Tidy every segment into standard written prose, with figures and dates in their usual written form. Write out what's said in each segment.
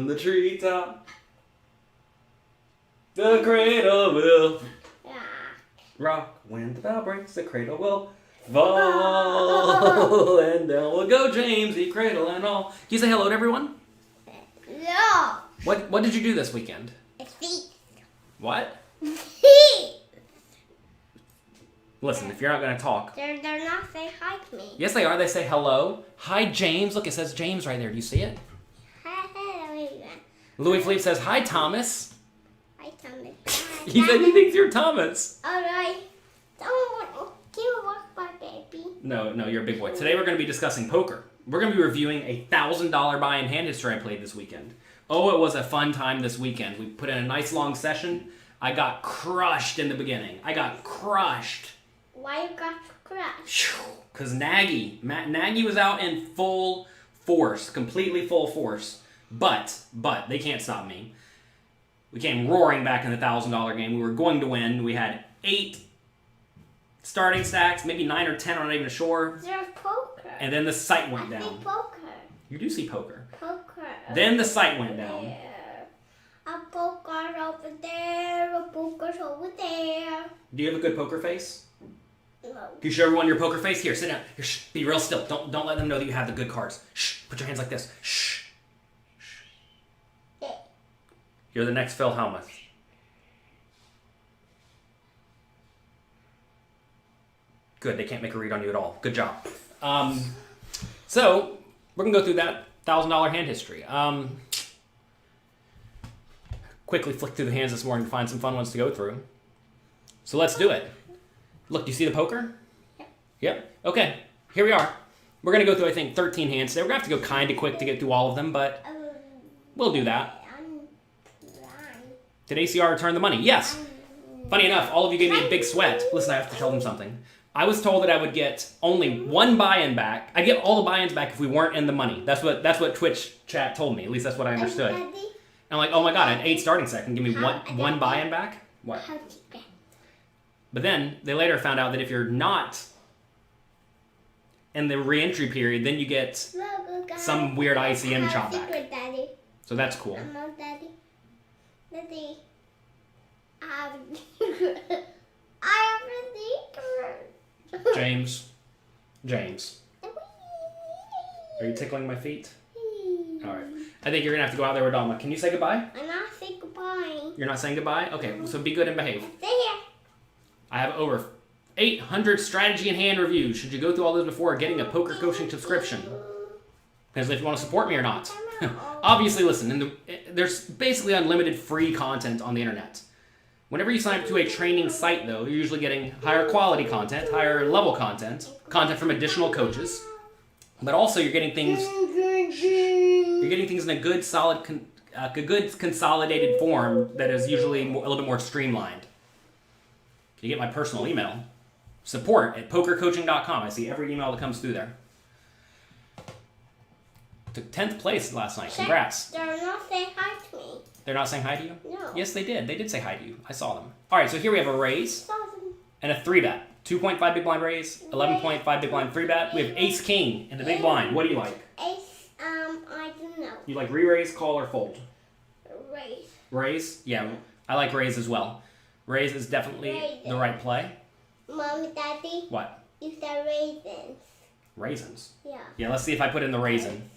from the treetop. The cradle will rock. When the bell breaks, the cradle will fall. And down will go Jamesy, cradle and all. Can you say hello to everyone? No. What did you do this weekend? Feet. What? Feet. Listen, if you're not going to talk. They're not saying hi to me. Yes, they are. They say hello. Hi, James. Look, it says James right there. Do you see it? Hi, Louis Philippe says, hi, Thomas. Hi, Thomas. He said he thinks you're Thomas. All right. Can you walk my baby? No, you're a big boy. Today we're going to be discussing poker. We're going to be reviewing a $1,000 buy-in hand history I played this weekend. Oh, it was a fun time this weekend. We put in a nice long session. I got crushed in the beginning. I got crushed. Why you got crushed? Because Nagy was out in full force, completely full force. But they can't stop me. We came roaring back in the $1,000 game. We were going to win. We had 8 starting stacks, maybe 9 or 10, I'm not even sure. There's poker. And then the sight went I down. see poker. You do see poker. Poker. Then the sight went down. There. A poker over there. A poker's over there. Do you have a good poker face? No. Can you show everyone your poker face? Here, sit down. Here, shh, be real still. Don't let them know that you have the good cards. Shh. Put your hands like this. Shh. Yeah. You're the next Phil Hellmuth. Good. They can't make a read on you at all. Good job. So we're gonna go through that $1,000 hand history. Quickly flick through the hands this morning to find some fun ones to go through. So let's do it. Look, do you see the poker? Yep. Okay, here we are. We're going to go through, I think, 13 hands today. We're going to have to go kind of quick to get through all of them, but we'll do that. Did ACR return the money? Yes. Funny enough, all of you gave me a big sweat. Listen, I have to tell them something. I was told that I would get only one buy-in back. I'd get all the buy-ins back if we weren't in the money. That's what Twitch chat told me. At least that's what I understood. And I'm like, oh my god, I had 8 starting stacks and give me one buy-in back? What? But then, they later found out that if you're not in the re-entry period, then you get some weird ICM chop back. So that's cool. Daddy. I have a secret. James. Are you tickling my feet? Alright. I think you're going to have to go out there with Dama. Can you say goodbye? I'm not saying goodbye. You're not saying goodbye? Okay, so be good and behave. Stay here. I have over 800 strategy and hand reviews. Should you go through all those before getting a poker coaching subscription? Because if you want to support me or not. Obviously, listen, there's basically unlimited free content on the internet. Whenever you sign up to a training site, though, you're usually getting higher quality content, higher level content from additional coaches. But also, you're getting things in a good, solid, good consolidated form that is usually a little bit more streamlined. Can you get my personal email? support@pokercoaching.com. I see every email that comes through there. Took 10th place last night. Congrats. They're not saying hi to me. They're not saying hi to you? No. Yes, they did. They did say hi to you. I saw them. All right, so here we have a raise and a 3-bet. 2.5 big blind raise, 11.5 big blind 3-bet. We have ace king in the big blind. What do you like? Ace, I don't know. You like re-raise, call, or fold? Raise. Raise? Yeah, I like raise as well. Raise is definitely the right play. Mommy, Daddy. What? You said raisins. Raisins? Yeah. Yeah, let's see if I put in the raisin.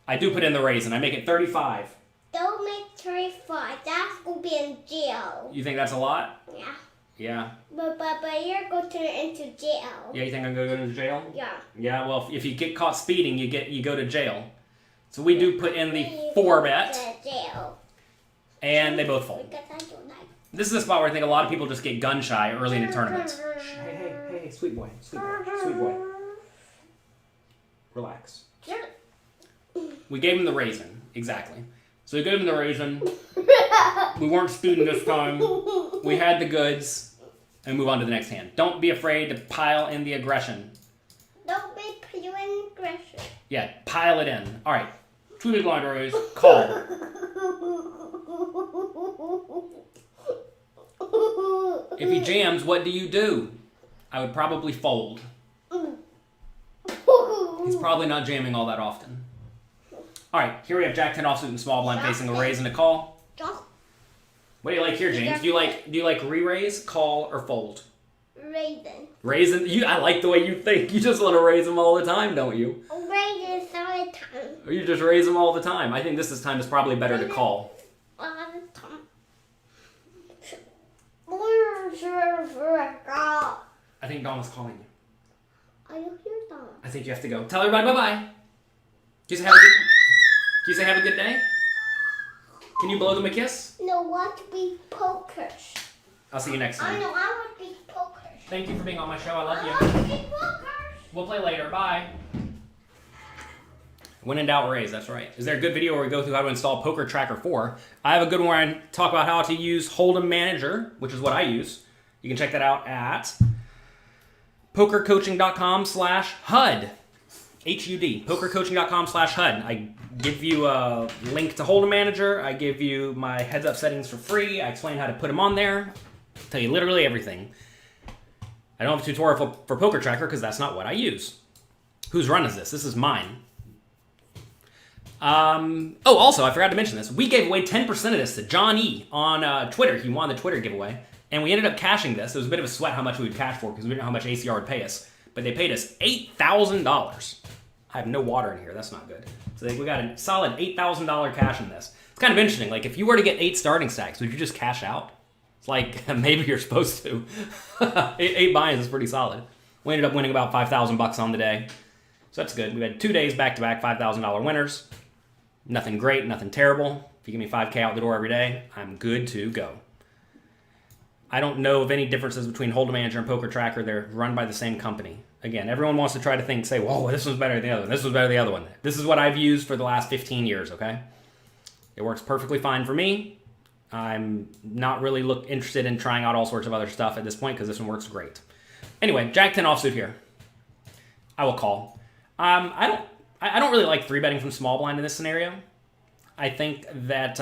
I do put in the raisin. I make it 35. Don't make 35. That's going to be in jail. You think that's a lot? Yeah. Yeah. But you're going to turn into jail. Yeah, you think I'm going to go into jail? Yeah. Yeah, well, if you get caught speeding, you go to jail. So we do put in the 4-bet. Jail. And they both fold. Because I don't like. This is a spot where I think a lot of people just get gun shy early in a tournament. Hey, sweet boy. Relax. We gave him the raisin, exactly. So we gave him the raisin. We weren't speeding this time. We had the goods. And move on to the next hand. Don't be afraid to pile in the aggression. Don't be pure aggression. Yeah, pile it in. All right. 2 big blind raise. Call. If he jams, what do you do? I would probably fold. He's probably not jamming all that often. All right, here we have Jack 10 offsuit and small blind facing a raise and a call. What do you like here, James? Do you like re-raise, call, or fold? Raising. I like the way you think. You just want to raise them all the time, don't you? Raising all the time. Or you just raise them all the time. I think this time is probably better to call. All the time. I think Dawn was calling you. Are you here, Dawn? I think you have to go. Tell everybody bye-bye. Can you say have a good day? Can you blow them a kiss? No, want to be pokers. I'll see you next time. I know, I want to be pokers. Thank you for being on my show. I love I you. want to be pokers. We'll play later. Bye. When in doubt, raise. That's right. Is there a good video where we go through how to install Poker Tracker 4? I have a good one where I talk about how to use Hold'em Manager, which is what I use. You can check that out at pokercoaching.com/HUD. HUD. Pokercoaching.com/HUD. I give you a link to Hold'em Manager. I give you my heads-up settings for free. I explain how to put them on there. Tell you literally everything. I don't have a tutorial for Poker Tracker because that's not what I use. Whose run is this? This is mine. Also, I forgot to mention this. We gave away 10% of this to John E. on Twitter. He won the Twitter giveaway. And we ended up cashing this. It was a bit of a sweat how much we would cash for because we didn't know how much ACR would pay us. But they paid us $8,000. I have no water in here. That's not good. So we got a solid $8,000 cash in this. It's kind of interesting. Like, if you were to get 8 starting stacks, would you just cash out? It's like, maybe you're supposed to. 8 buy-ins is pretty solid. We ended up winning about $5,000 on the day. So that's good. We had 2 days back-to-back $5,000 winners. Nothing great, nothing terrible. If you give me $5K out the door every day, I'm good to go. I don't know of any differences between Hold'em Manager and Poker Tracker. They're run by the same company. Again, everyone wants to try to say, whoa, this one's better than the other one. This was better than the other one. This is what I've used for the last 15 years, okay? It works perfectly fine for me. I'm not really interested in trying out all sorts of other stuff at this point because this one works great. Anyway, Jack 10 offsuit here. I will call. I don't really like 3-betting from small blind in this scenario. I think that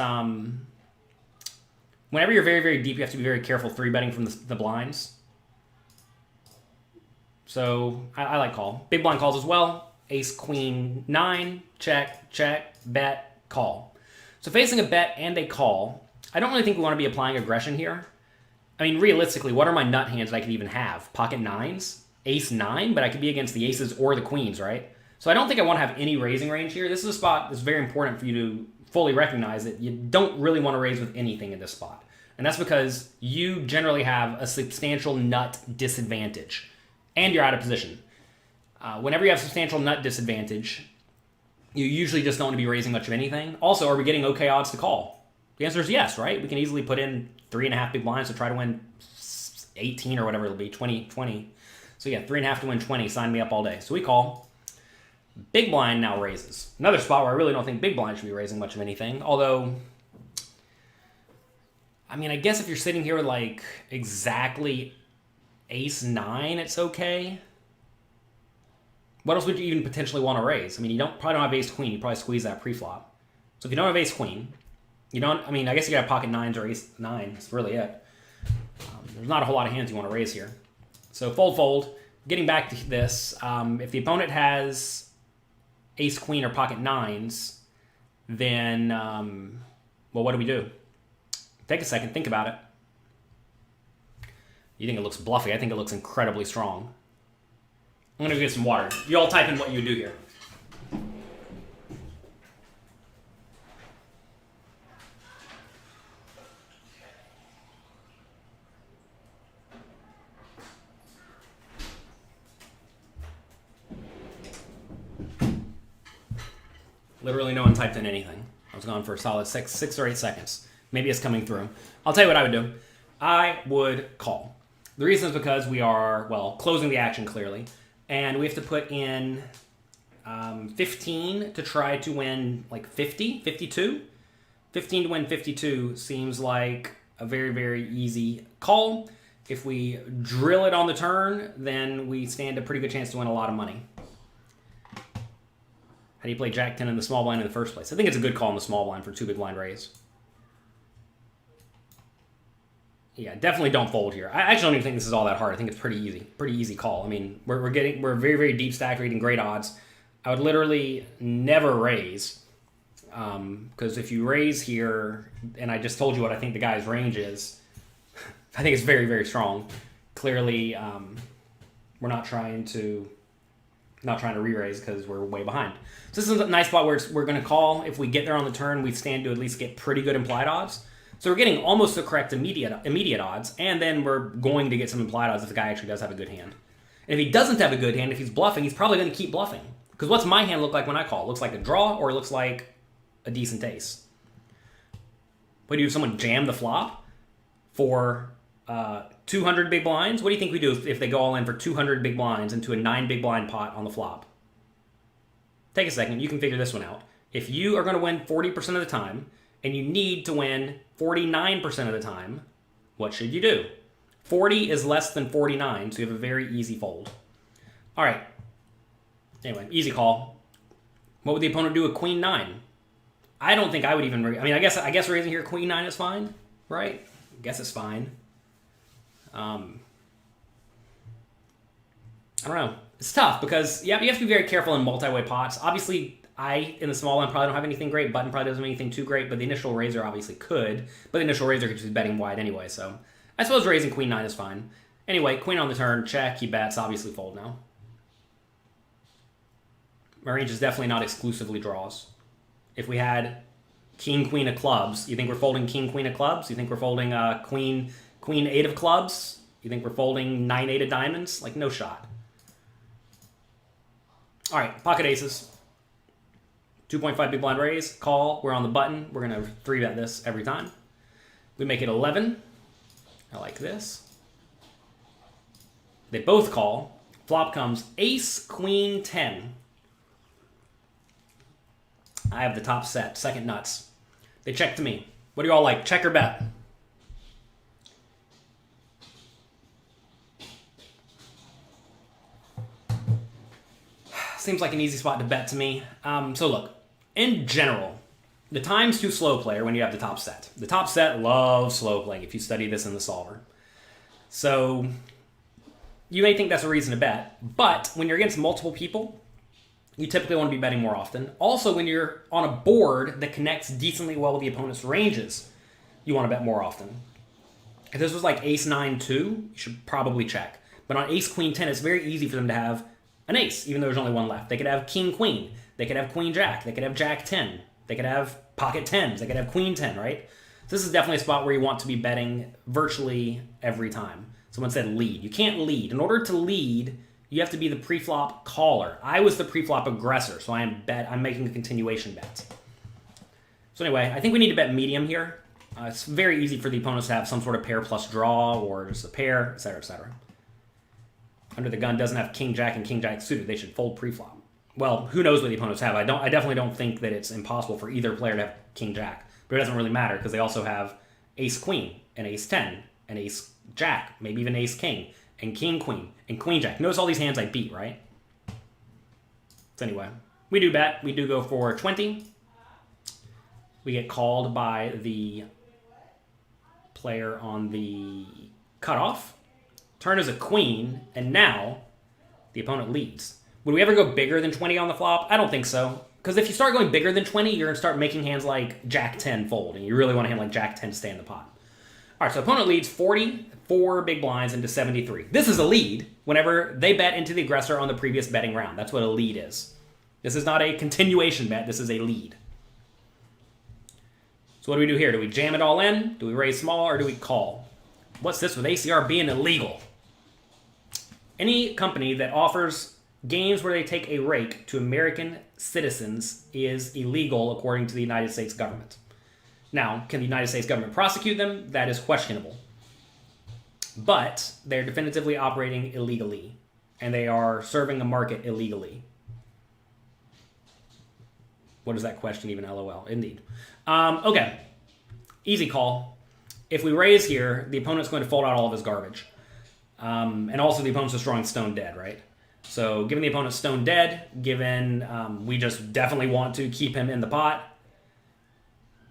whenever you're very, very deep, you have to be very careful 3-betting from the blinds. So I like call. Big blind calls as well. Ace, queen, 9, check, check, bet, call. So facing a bet and a call, I don't really think we want to be applying aggression here. I mean, realistically, what are my nut hands that I could even have? Pocket 9s? Ace 9? But I could be against the aces or the queens, right? So I don't think I want to have any raising range here. This is a spot that's very important for you to fully recognize that you don't really want to raise with anything in this spot. And that's because you generally have a substantial nut disadvantage. And you're out of position. Whenever you have substantial nut disadvantage, you usually just don't want to be raising much of anything. Also, are we getting okay odds to call? The answer is yes, right? We can easily put in 3.5 big blinds to try to win 18 or whatever it'll be, 20. So yeah, 3.5 to win 20. Sign me up all day. So we call. Big blind now raises. Another spot where I really don't think big blind should be raising much of anything. Although, I mean, I guess if you're sitting here with like exactly Ace 9, it's okay. What else would you even potentially want to raise? I mean, probably don't have Ace Queen. You probably squeeze that pre-flop. So if you don't have Ace Queen, I guess you got pocket 9s or Ace 9. That's really it. There's not a whole lot of hands you want to raise here. So fold. Getting back to this, if the opponent has Ace Queen or pocket 9s, then, well, what do we do? Take a second, think about it. You think it looks bluffy. I think it looks incredibly strong. I'm going to get some water. You all type in what you would do here. Literally no one typed in anything. I was gone for a solid 6 or 8 seconds. Maybe it's coming through. I'll tell you what I would do. I would call. The reason is because we are, well, closing the action clearly. And we have to put in 15 to try to win like 50, 52. 15 to win 52 seems like a very, very easy call. If we drill it on the turn, then we stand a pretty good chance to win a lot of money. How do you play Jack 10 in the small blind in the first place? I think it's a good call in the small blind for 2 big blind raise. Yeah, definitely don't fold here. I actually don't even think this is all that hard. I think it's pretty easy a mean, we're very, very deep stacked. We're getting great odds. I would literally never raise Because if you raise here, and I just told you what I think the guy's range is, I think it's very, very strong. Clearly, we're not trying to re-raise because we're way behind. So this is a nice spot where we're going to call. If we get there on the turn, we stand to at least get pretty good implied odds. So we're getting almost the correct immediate odds, and then we're going to get some implied odds if the guy actually does have a good hand. And if he doesn't have a good hand, if he's bluffing, he's probably going to keep bluffing. Because what's my hand look like when I call? It looks like a draw, or it looks like a decent ace. What do you do? Someone jam the flop for 200 big blinds? What do you think we do if they go all in for 200 big blinds into a 9 big blind pot on the flop? Take a second. You can figure this one out. If you are going to win 40% of the time, and you need to win 49% of the time, what should you do? 40 is less than 49, so you have a very easy fold. All right. Anyway, easy call. What would the opponent do with queen 9? I don't think I would even... I guess raising here queen 9 is fine, right? I guess it's fine. I don't know. It's tough because you have to be very careful in multi-way pots. Obviously, in the small one, probably don't have anything great. Button probably doesn't have anything too great, but the initial raiser obviously could. But the initial raiser could just be betting wide anyway, so I suppose raising queen 9 is fine. Anyway, queen on the turn, check, he bets, obviously fold now. My range is definitely not exclusively draws. If we had king, queen of clubs, you think we're folding king, queen of clubs? You think we're folding queen, 8 of clubs? You think we're folding 9, 8 of diamonds? Like, no shot. All right, pocket aces. 2.5 big blind raise, call, we're on the button. We're going to 3-bet this every time. We make it 11. I like this. They both call. Flop comes ace, queen, 10. I have the top set, second nuts. They check to me. What do you all like, check or bet? Seems like an easy spot to bet to me. So look, in general, the time's too slow player when you have the top set. The top set loves slow playing if you study this in the solver. So you may think that's a reason to bet, but when you're against multiple people, you typically want to be betting more often. Also, when you're on a board that connects decently well with the opponent's ranges, you want to bet more often. If this was like ace 9-2, you should probably check. But on ace queen 10, it's very easy for them to have an ace, even though there's only one left. They could have king queen. They could have queen jack. They could have jack 10. They could have pocket 10s. They could have queen 10, right? So this is definitely a spot where you want to be betting virtually every time. Someone said lead. You can't lead. In order to lead, you have to be the pre-flop caller. I was the pre-flop aggressor, so I'm making a continuation bet. So anyway, I think we need to bet medium here. It's very easy for the opponents to have some sort of pair plus draw or just a pair, etc., etc. Under the gun doesn't have king jack and king jack suited. They should fold pre-flop. Well, who knows what the opponents have? I definitely don't think that it's impossible for either player to have king jack, but it doesn't really matter because they also have ace queen and ace 10 and ace jack, maybe even ace king and king queen and queen jack. Notice all these hands I beat, right? So anyway, we do bet. We do go for 20. We get called by the player on the cutoff. Turn is a queen, and now the opponent leads. Would we ever go bigger than 20 on the flop? I don't think so. Because if you start going bigger than 20, you're going to start making hands like jack 10 fold, and you really want a hand like jack 10 stay in the pot. All right, so opponent leads 44 big blinds into 73. This is a lead whenever they bet into the aggressor on the previous betting round. That's what a lead is. This is not a continuation bet. This is a lead. So what do we do here? Do we jam it all in? Do we raise small, or do we call? What's this with ACR being illegal? Any company that offers games where they take a rake to American citizens is illegal according to the United States government. Now, can the United States government prosecute them? That is questionable. But they're definitively operating illegally, and they are serving the market illegally. What is that question even? LOL. Indeed. Okay. Easy call. If we raise here, the opponent's going to fold out all of his garbage. And also the opponent's just drawing stone dead, right? So given the opponent's stone dead, given we just definitely want to keep him in the pot.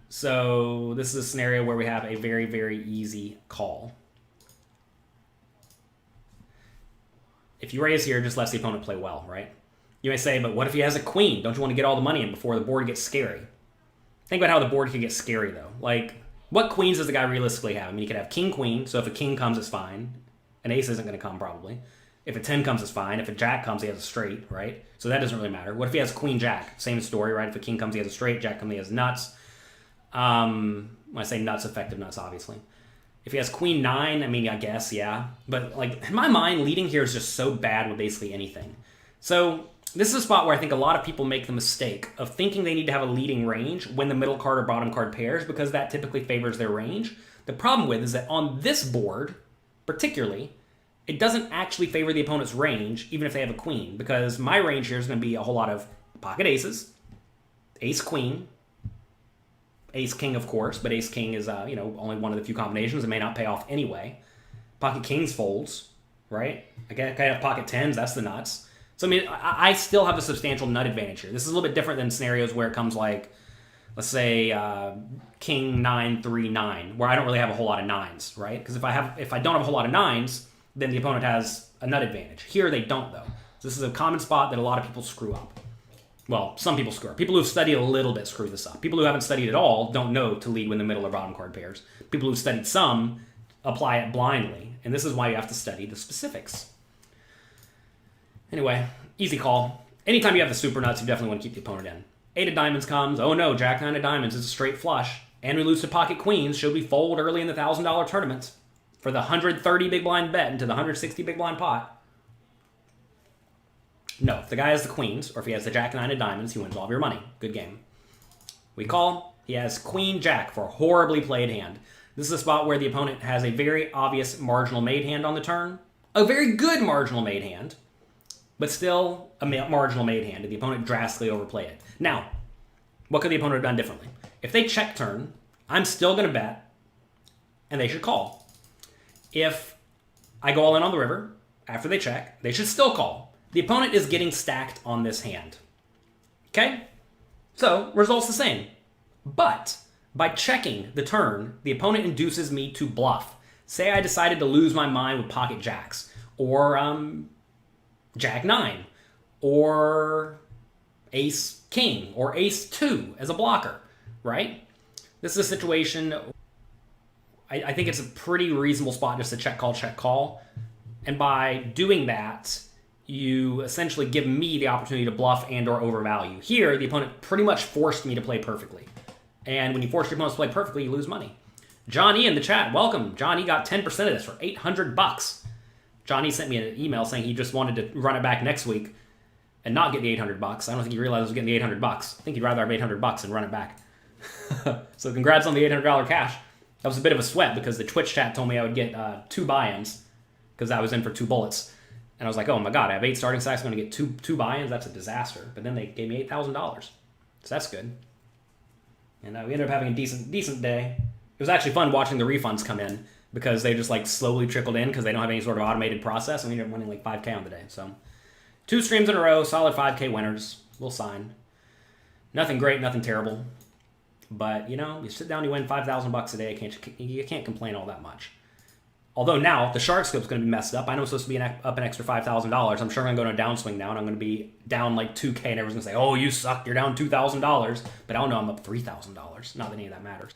So this is a scenario where we have a very, very easy call. If you raise here, just lets the opponent play well, right? You may say, but what if he has a queen? Don't you want to get all the money in before the board gets scary? Think about how the board could get scary, though. Like, what queens does the guy realistically have? I mean, he could have king, queen, so if a king comes, it's fine. An ace isn't going to come, probably. If a 10 comes, it's fine. If a jack comes, he has a straight, right? So that doesn't really matter. What if he has queen, jack? Same story, right? If a king comes, he has a straight. Jack comes, he has nuts. When I say nuts, effective nuts, obviously. If he has queen 9, I mean, I guess, yeah. But, like, in my mind, leading here is just so bad with basically anything. So this is a spot where I think a lot of people make the mistake of thinking they need to have a leading range when the middle card or bottom card pairs, because that typically favors their range. The problem with is that on this board, particularly, it doesn't actually favor the opponent's range, even if they have a queen, because my range here is going to be a whole lot of pocket aces, ace queen, ace king, of course, but ace king is only one of the few combinations. It may not pay off anyway. Pocket kings folds, right? I have pocket tens. That's the nuts. So I mean, I still have a substantial nut advantage here. This is a little bit different than scenarios where it comes like, let's say, king 9 3 9, where I don't really have a whole lot of nines, right? Because if I don't have a whole lot of nines, then the opponent has a nut advantage. Here they don't, though. So this is a common spot that a lot of people screw up. Well, some people screw up. People who've studied a little bit screw this up. People who haven't studied at all don't know to lead when the middle or bottom card pairs. People who've studied some apply it blindly, and this is why you have to study the specifics. Anyway, easy call. Anytime you have the super nuts, you definitely want to keep the opponent in. 8 of diamonds comes. Oh no, jack 9 of diamonds is a straight flush. And we lose to pocket queens. Should we fold early in the $1,000 tournament for the 130 big blind bet into the 160 big blind pot? No, if the guy has the queens, or if he has the jack 9 of diamonds, he wins all of your money. Good game. We call. He has queen jack for a horribly played hand. This is a spot where the opponent has a very obvious marginal made hand on the turn. A very good marginal made hand, but still a marginal made hand, and the opponent drastically overplayed it. Now, what could the opponent have done differently? If they check turn, I'm still going to bet, and they should call. If I go all in on the river, after they check, they should still call. The opponent is getting stacked on this hand. Okay? So, result's the same. But, by checking the turn, the opponent induces me to bluff. Say I decided to lose my mind with pocket jacks, or jack 9, or ace king, or ace 2 as a blocker, right? This is a situation, I think it's a pretty reasonable spot just to check call. And by doing that, you essentially give me the opportunity to bluff and or overvalue. Here, the opponent pretty much forced me to play perfectly. And when you force your opponent to play perfectly, you lose money. Johnny in the chat, welcome. Johnny got 10% of this for $800. Johnny sent me an email saying he just wanted to run it back next week and not get the $800. I don't think he realized he was getting the $800. I think he'd rather have $800 and run it back. So congrats on the $800 cash. That was a bit of a sweat because the Twitch chat told me I would get 2 buy-ins because I was in for 2 bullets. And I was like, oh my God, I have 8 starting stacks. I'm going to get two buy-ins. That's a disaster. But then they gave me $8,000. So that's good. And we ended up having a decent day. It was actually fun watching the refunds come in because they just like slowly trickled in because they don't have any sort of automated process. And we ended up winning like $5K on the day. So 2 streams in a row, solid $5K winners. We'll sign. Nothing great, nothing terrible. But, you know, you sit down, you win $5,000 a day. You can't complain all that much. Although now, the shark scope's going to be messed up. I know it's supposed to be up an extra $5,000. I'm sure I'm going to go to a downswing now, and I'm going to be down like $2K, and everyone's going to say, oh, you suck, you're down $2,000. But I don't know, I'm up $3,000. Not that any of that matters.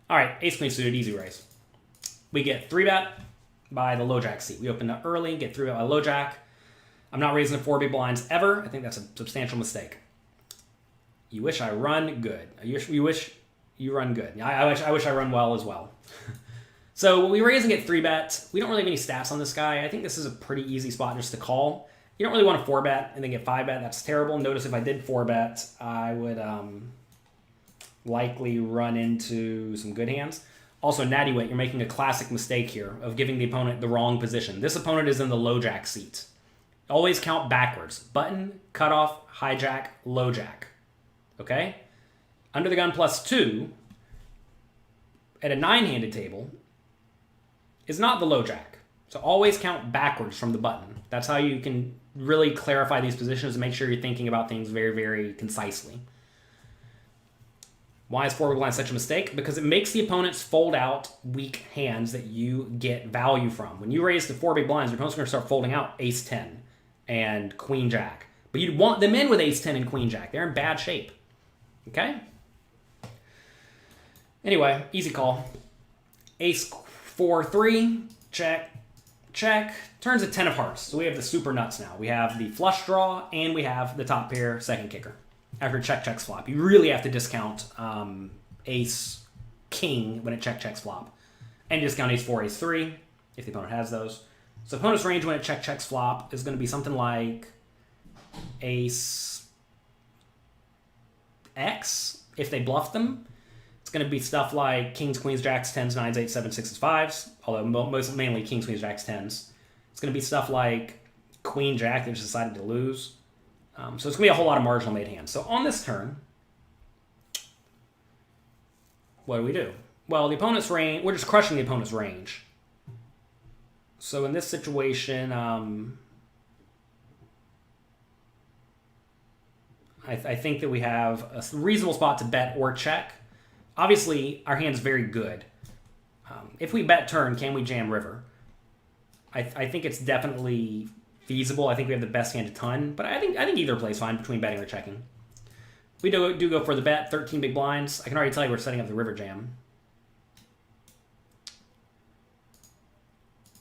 All right, ace-queen suited, easy raise. We get 3-bet by the low jack seat. We open up early, get 3-bet by low jack. I'm not raising the 4 big blinds ever. I think that's a substantial mistake. You wish I run good. You wish you run good. I wish I run well as well. So we raise and get 3-bet. We don't really have any stats on this guy. I think this is a pretty easy spot just to call. You don't really want to 4-bet and then get 5-bet. That's terrible. Notice if I did 4-bet, I would likely run into some good hands. Also, Natty Wit, you're making a classic mistake here of giving the opponent the wrong position. This opponent is in the low jack seat. Always count backwards. Button, cutoff, hijack, low jack. Okay? Under the gun +2 at a 9-handed table is not the low jack. So always count backwards from the button. That's how you can really clarify these positions and make sure you're thinking about things very, very concisely. Why is 4 big blind such a mistake? Because it makes the opponents fold out weak hands that you get value from. When you raise to 4 big blinds, your opponent's going to start folding out ace-10 and queen-jack. But you'd want them in with ace-10 and queen-jack. They're in bad shape. Okay? Anyway, easy call. Ace 4-3, check, check. Turns a 10 of hearts. So we have the super nuts now. We have the flush draw, and we have the top pair second kicker. After check checks flop, you really have to discount ace king when it check checks flop, and discount ace 4, ace 3 if the opponent has those. So opponent's range when it check checks flop is going to be something like ace X if they bluff them. It's going to be stuff like kings, queens, jacks, 10s, 9s, 8s, 7s, 6s, 5s, although mainly kings, queens, jacks, 10s. It's going to be stuff like queen, jack that just decided to lose. So it's going to be a whole lot of marginal made hands. So on this turn, what do? Well, the opponent's range, we're just crushing the opponent's range. So in this situation, I think that we have a reasonable spot to bet or check. Obviously, our hand's very good. If we bet turn, can we jam river? I think it's definitely feasible. I think we have the best hand a ton, but I think either plays fine between betting or checking. We do go for the bet, 13 big blinds. I can already tell you we're setting up the river jam.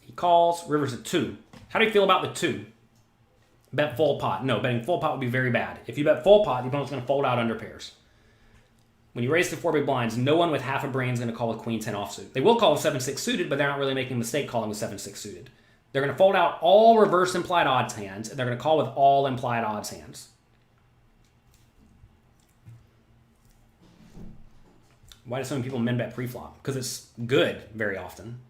He calls, river's a 2. How do you feel about the 2? Bet full pot. No, betting full pot would be very bad. If you bet full pot, the opponent's going to fold out under pairs. When you raise to 4 big blinds, no one with half a brain is going to call with queen 10 offsuit. They will call with 7-6 suited, but they're not really making a mistake calling with 7-6 suited. They're going to fold out all reverse implied odds hands, and they're going to call with all implied odds hands. Why do so many people min bet pre-flop? Because it's good very often.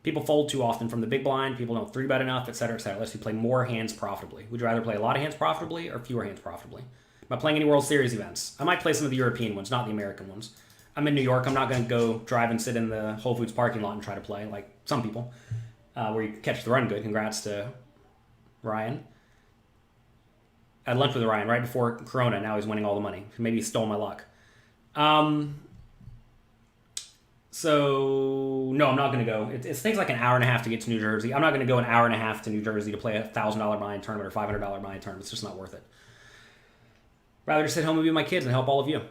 People fold too often from the big blind. People don't 3-bet enough, etc., etc. Unless you play more hands profitably. Would you rather play a lot of hands profitably or fewer hands profitably? Am I playing any World Series events? I might play some of the European ones, not the American ones. I'm in New York. I'm not going to go drive and sit in the Whole Foods parking lot and try to play like some people. Where you catch the run good. Congrats to Ryan. I had lunch with Ryan right before Corona. Now he's winning all the money. Maybe he stole my luck. So, no, I'm not going to go. It takes like an hour and a half to get to New Jersey. I'm not going to go an hour and a half to New Jersey to play a $1,000 buy-in tournament or $500 buy-in tournament. It's just not worth it. Rather just sit home and be with my kids and help all of you.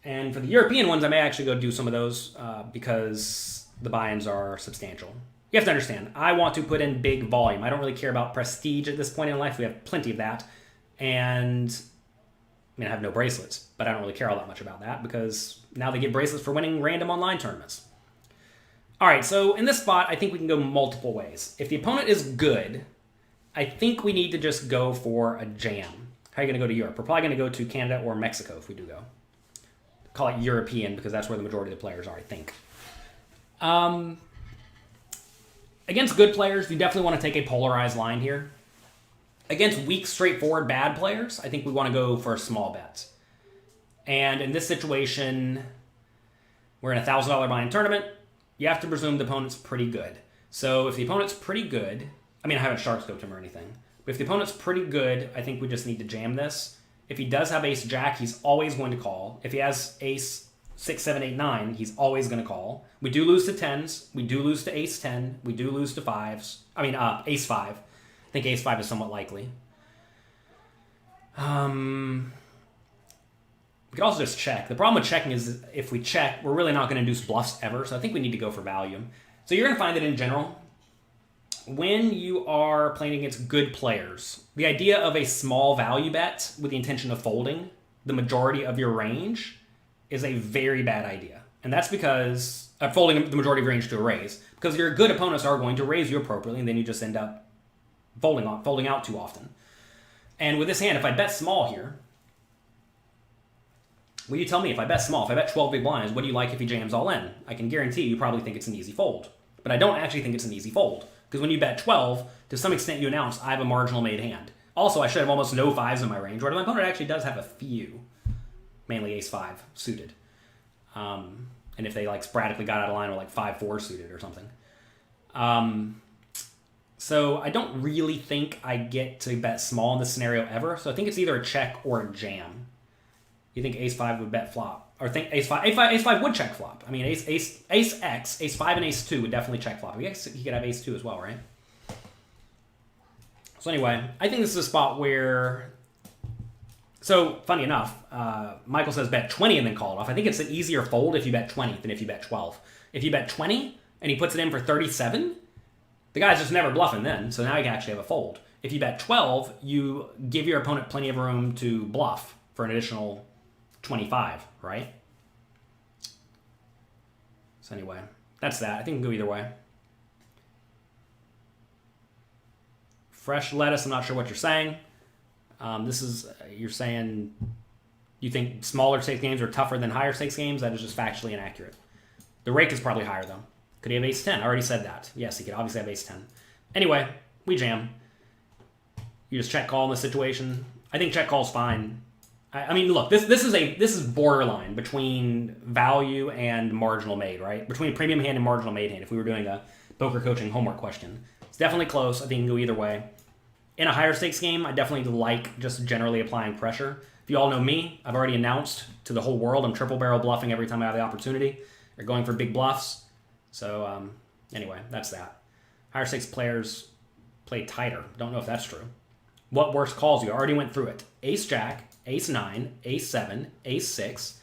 And for the European ones, I may actually go do some of those because the buy-ins are substantial. You have to understand, I want to put in big volume. I don't really care about prestige at this point in life. We have plenty of that. And I mean, I have no bracelets, but I don't really care all that much about that because now they get bracelets for winning random online tournaments. All right, so in this spot, I think we can go multiple ways. If the opponent is good, I think we need to just go for a jam. How are you going to go to Europe? We're probably going to go to Canada or Mexico if we do go. Call it European because that's where the majority of the players are, I think. Against good players, you definitely want to take a polarized line here. Against weak, straightforward, bad players, I think we want to go for a small bet. And in this situation, we're in a $1,000 buy-in tournament. You have to presume the opponent's pretty good. So if the opponent's pretty good, I mean, I haven't shark scoped him or anything. But if the opponent's pretty good, I think we just need to jam this. If he does have ace-jack, he's always going to call. If he has ace 6, 7, 8, 9, he's always going to call. We do lose to 10s. We do lose to ace 10. We do lose to 5s. I mean, ace 5. I think ace 5 is somewhat likely. We could also just check. The problem with checking is if we check, we're really not going to induce bluffs ever, so I think we need to go for value. So you're going to find that in general, when you are playing against good players, the idea of a small value bet with the intention of folding the majority of your range is a very bad idea. And that's because, folding the majority of your range to a raise, because your good opponents are going to raise you appropriately, and then you just end up folding out too often. And with this hand, if I bet small here, well, you tell me, if I bet small, if I bet 12 big blinds, what do you like if he jams all in? I can guarantee you probably think it's an easy fold. But I don't actually think it's an easy fold. Because when you bet 12, to some extent you announce, I have a marginal made hand. Also, I should have almost no 5s in my range, whereas my opponent actually does have a few. Mainly ace 5 suited. And if they like sporadically got out of line with like 5-4 suited or something. So I don't really think I get to bet small in this scenario ever. So I think it's either a check or a jam. You think ace 5 would bet flop? Or think ace 5 would check flop. I mean, ace X, ace 5 and ace 2 would definitely check flop. He could have ace 2 as well, right? So anyway, I think this is a spot where So, funny enough, Michael says bet 20 and then call it off. I think it's an easier fold if you bet 20 than if you bet 12. If you bet 20 and he puts it in for 37, the guy's just never bluffing then, so now you can actually have a fold. If you bet 12, you give your opponent plenty of room to bluff for an additional 25, right? So anyway, that's that. I think it can go either way. Fresh lettuce, I'm not sure what you're saying. You're saying you think smaller stakes games are tougher than higher stakes games. That is just factually inaccurate. The rake is probably higher, though. Could he have ace 10? I already said that. Yes, he could obviously have ace 10. Anyway, we jam. You just check call in this situation. I think check call's fine. I mean, look, this is borderline between value and marginal made, right? Between premium hand and marginal made hand, if we were doing a poker coaching homework question. It's definitely close. I think it can go either way. In a higher stakes game, I definitely like just generally applying pressure. If you all know me, I've already announced to the whole world I'm triple barrel bluffing every time I have the opportunity. They're going for big bluffs. So anyway, that's that. Higher stakes players play tighter. Don't know if that's true. What worse calls you? I already went through it. Ace jack, ace 9, ace 7, ace 6,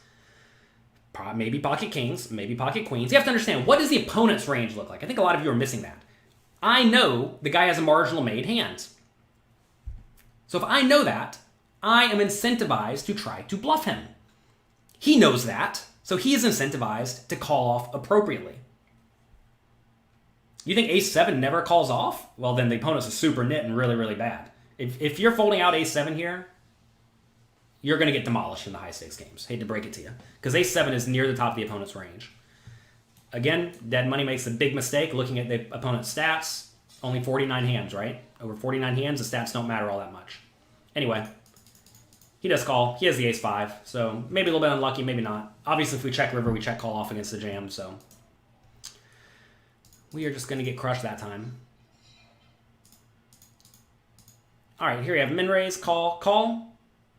maybe pocket kings, maybe pocket queens. You have to understand, what does the opponent's range look like? I think a lot of you are missing that. I know the guy has a marginal made hand. So if I know that, I am incentivized to try to bluff him. He knows that, so he is incentivized to call off appropriately. You think ace 7 never calls off? Well, then the opponent's a super nit and really, really bad. If you're folding out ace 7 here, you're going to get demolished in the high stakes games. Hate to break it to you. Because ace 7 is near the top of the opponent's range. Again, dead money makes a big mistake looking at the opponent's stats. Only 49 hands, right? Over 49 hands, the stats don't matter all that much. Anyway, he does call. He has the ace 5, so maybe a little bit unlucky, maybe not. Obviously, if we check river, we check call off against the jam, so we are just going to get crushed that time. All right, here we have min raise, call, call.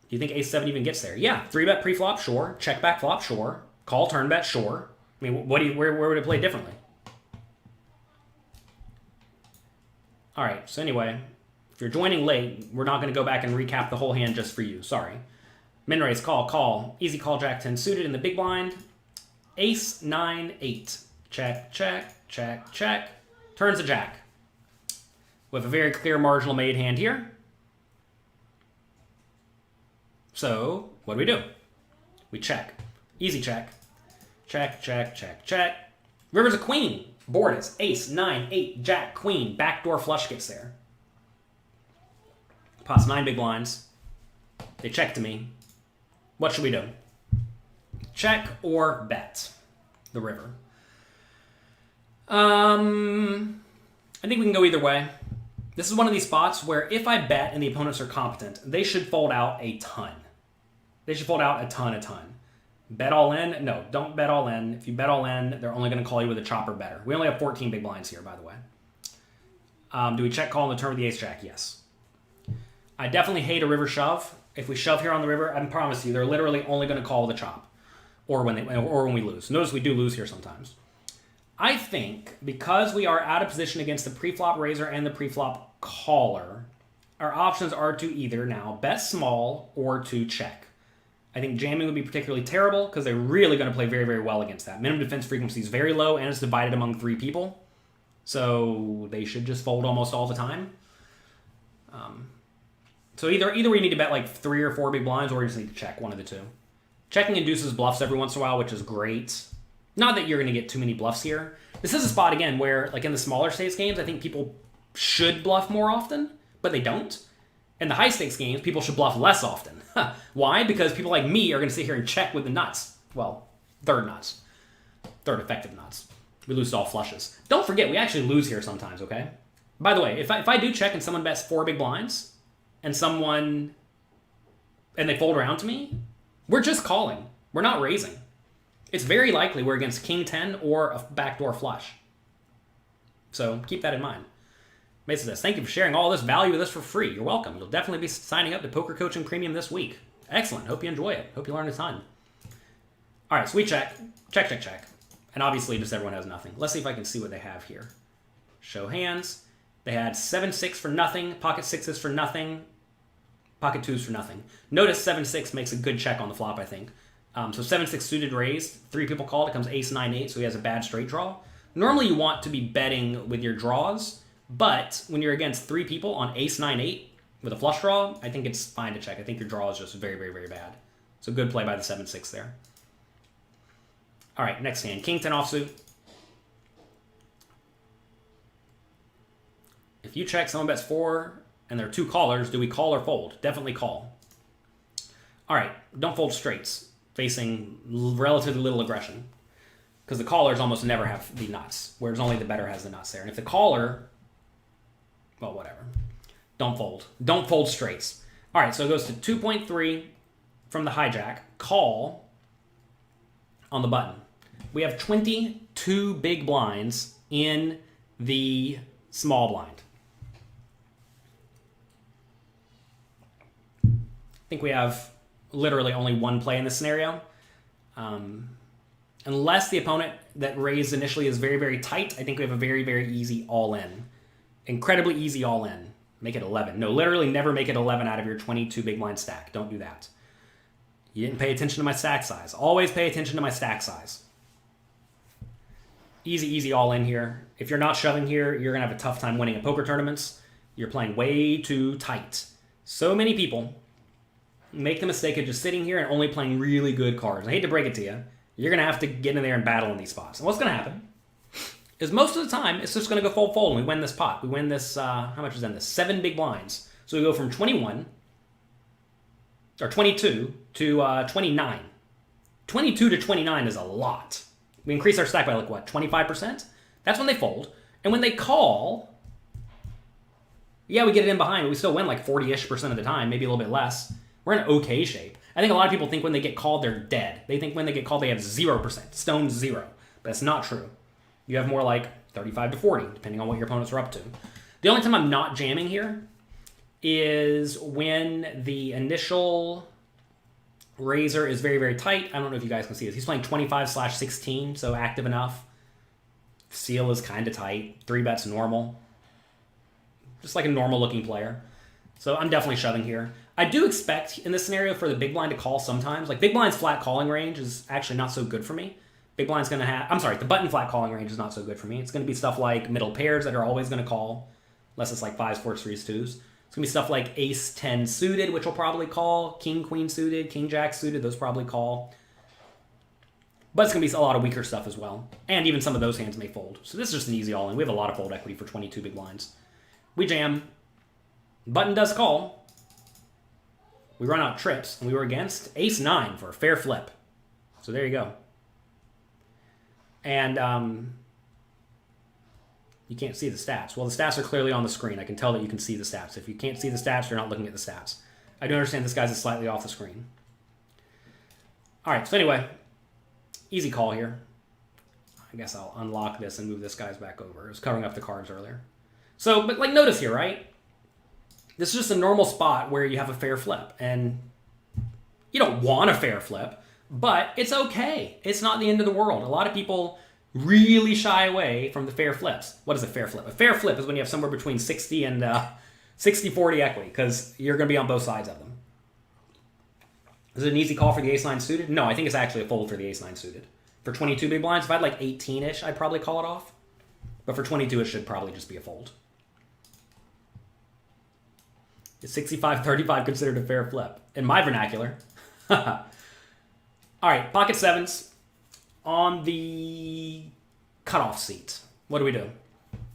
Do you think ace 7 even gets there? Yeah, 3-bet pre-flop, sure. Check back flop, sure. Call turn bet, sure. I mean, where would it play differently? All right, so anyway, if you're joining late, we're not going to go back and recap the whole hand just for you. Sorry. Min raise, call, call. Easy call, jack 10 suited in the big blind. Ace 9, 8. Check, check, check, check. Turns a jack. We have a very clear marginal made hand here. So, what do? We check. Easy check. Check, check, check, check. River's a queen. Board is ace, 9, 8, jack, queen. Backdoor flush gets there. Pots 9 big blinds. They check to me. What should we do? Check or bet the river? I think we can go either way. This is one of these spots where if I bet and the opponents are competent, they should fold out a ton. They should fold out a ton. Bet all in? No, don't bet all in. If you bet all in, they're only going to call you with a chopper better. We only have 14 big blinds here, by the way. Do we check call on the turn with the ace jack? Yes. I definitely hate a river shove. If we shove here on the river, I promise you, they're literally only going to call with a chop, or when we lose. Notice we do lose here sometimes. I think because we are out of position against the pre-flop raiser and the pre-flop caller, our options are to either now bet small or to check. I think jamming would be particularly terrible because they're really going to play very, very well against that. Minimum defense frequency is very low and it's divided among 3 people. So they should just fold almost all the time. So either we need to bet like 3 or 4 big blinds or we just need to check, one of the two. Checking induces bluffs every once in a while, which is great. Not that you're going to get too many bluffs here. This is a spot, again, where like in the smaller stakes games, I think people should bluff more often, but they don't. In the high stakes games, people should bluff less often. Why? Because people like me are going to sit here and check with the nuts. Well, third effective nuts. We lose to all flushes. Don't forget, we actually lose here sometimes, okay? By the way, if I do check and someone bets 4 big blinds, and they fold around to me, we're just calling. We're not raising. It's very likely we're against King 10 or a backdoor flush. So keep that in mind. Mason says, thank you for sharing all this value with us for free. You're welcome. You'll definitely be signing up to Poker Coaching Premium this week. Excellent. Hope you enjoy it. Hope you learn a ton. All right, so we check. Check, check, check. And obviously just everyone has nothing. Let's see if I can see what they have here. Show hands. They had 7-6 for nothing. Pocket 6s for nothing. Pocket 2s for nothing. Notice 7-6 makes a good check on the flop, I think. So 7-6 suited raised, 3 people called, it comes ace 9-8, so he has a bad straight draw. Normally you want to be betting with your draws, but when you're against 3 people on ace 9-8 with a flush draw, I think it's fine to check. I think your draw is just very, very, very bad. So good play by the 7-6 there. All right, next hand, king 10 offsuit. If you check, someone bets 4, and there are 2 callers, do we call or fold? Definitely call. All right, don't fold straights, facing relatively little aggression. Because the callers almost never have the nuts, whereas only the better has the nuts there. And if the caller, well, whatever. Don't fold. Don't fold straights. All right, so it goes to 2.3 from the hijack. Call on the button. We have 22 big blinds in the small blind. I think we have literally only one play in this scenario. Unless the opponent that raised initially is very, very tight, I think we have a very, very easy all-in. Incredibly easy all-in. Make it 11. No, literally never make it 11 out of your 22 big blind stack. Don't do that. You didn't pay attention to my stack size. Always pay attention to my stack size. Easy, easy all-in here. If you're not shoving here, you're going to have a tough time winning at poker tournaments. You're playing way too tight. So many people make the mistake of just sitting here and only playing really good cards. I hate to break it to you. You're going to have to get in there and battle in these spots. And what's going to happen is most of the time, it's just going to go fold, and we win this pot. We win this, how much is in this? 7 big blinds. So we go from 22 to 29. 22 to 29 is a lot. We increase our stack by, like, what, 25%? That's when they fold. And when they call, yeah, we get it in behind, but we still win like 40-ish% of the time, maybe a little bit less. We're in okay shape. I think a lot of people think when they get called, they're dead. They think when they get called, they have 0%, stone 0. But that's not true. You have more like 35 to 40, depending on what your opponents are up to. The only time I'm not jamming here is when the initial raiser is very, very tight. I don't know if you guys can see this. He's playing 25/16, so active enough. Seal is kind of tight. 3 bets normal. Just like a normal-looking player. So I'm definitely shoving here. I do expect in this scenario for the big blind to call sometimes. Like big blind's flat calling range is actually not so good for me. Big blind's going to have... I'm sorry, the button flat calling range is not so good for me. It's going to be stuff like middle pairs that are always going to call, unless it's like 5s, 4s, 3s, 2s. It's going to be stuff like ace 10 suited, which will probably call. King, queen suited, king, jack suited, those probably call. But it's going to be a lot of weaker stuff as well. And even some of those hands may fold. So this is just an easy all-in. We have a lot of fold equity for 22 big blinds. We jam. Button does call. We run out trips, and we were against ace 9 for a fair flip. So there you go. And you can't see the stats. Well, the stats are clearly on the screen. I can tell that you can see the stats. If you can't see the stats, you're not looking at the stats. I do understand this guy's is slightly off the screen. All right, so anyway, easy call here. I guess I'll unlock this and move this guy's back over. It was covering up the cards earlier. So, but like notice here, right? This is just a normal spot where you have a fair flip. And you don't want a fair flip, but it's okay. It's not the end of the world. A lot of people really shy away from the fair flips. What is a fair flip? A fair flip is when you have somewhere between 60 and 60-40 equity, because you're going to be on both sides of them. Is it an easy call for the ace-9 suited? No, I think it's actually a fold for the ace-9 suited. For 22 big blinds, if I had like 18-ish, I'd probably call it off. But for 22, it should probably just be a fold. Is 65-35 considered a fair flip? In my vernacular. All right, pocket 7s on the cutoff seat. What do we do?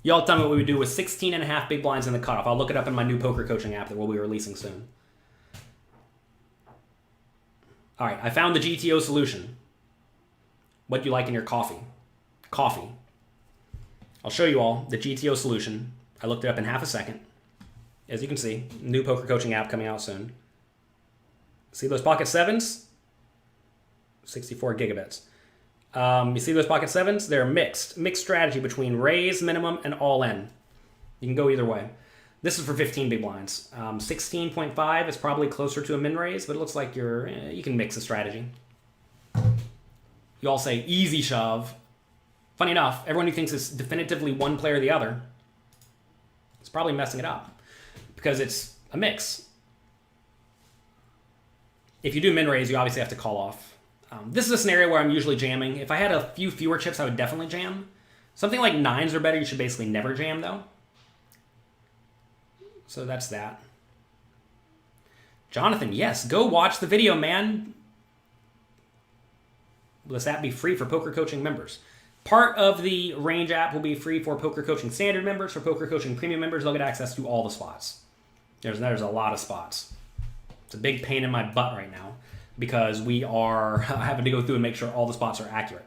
Y'all tell me what we would do with 16.5 big blinds in the cutoff. I'll look it up in my new poker coaching app that we'll be releasing soon. All right, I found the GTO solution. What do you like in your coffee? Coffee. I'll show you all the GTO solution. I looked it up in half a second. As you can see, new poker coaching app coming out soon. See those pocket 7s? 64 gigabits. You see those pocket 7s? They're mixed. Mixed strategy between raise, minimum, and all-in. You can go either way. This is for 15 big blinds. 16.5 is probably closer to a min raise, but it looks like you can mix the strategy. You all say easy shove. Funny enough, everyone who thinks it's definitively one play or the other is probably messing it up because it's a mix. If you do min raise, you obviously have to call off. This is a scenario where I'm usually jamming. If I had a few fewer chips, I would definitely jam. Something like 9s or better, you should basically never jam, though. So that's that. Jonathan, yes, go watch the video, man. Will this app be free for poker coaching members? Part of the Range app will be free for poker coaching standard members. For poker coaching premium members, they'll get access to all the spots. There's a lot of spots. It's a big pain in my butt right now because we are having to go through and make sure all the spots are accurate.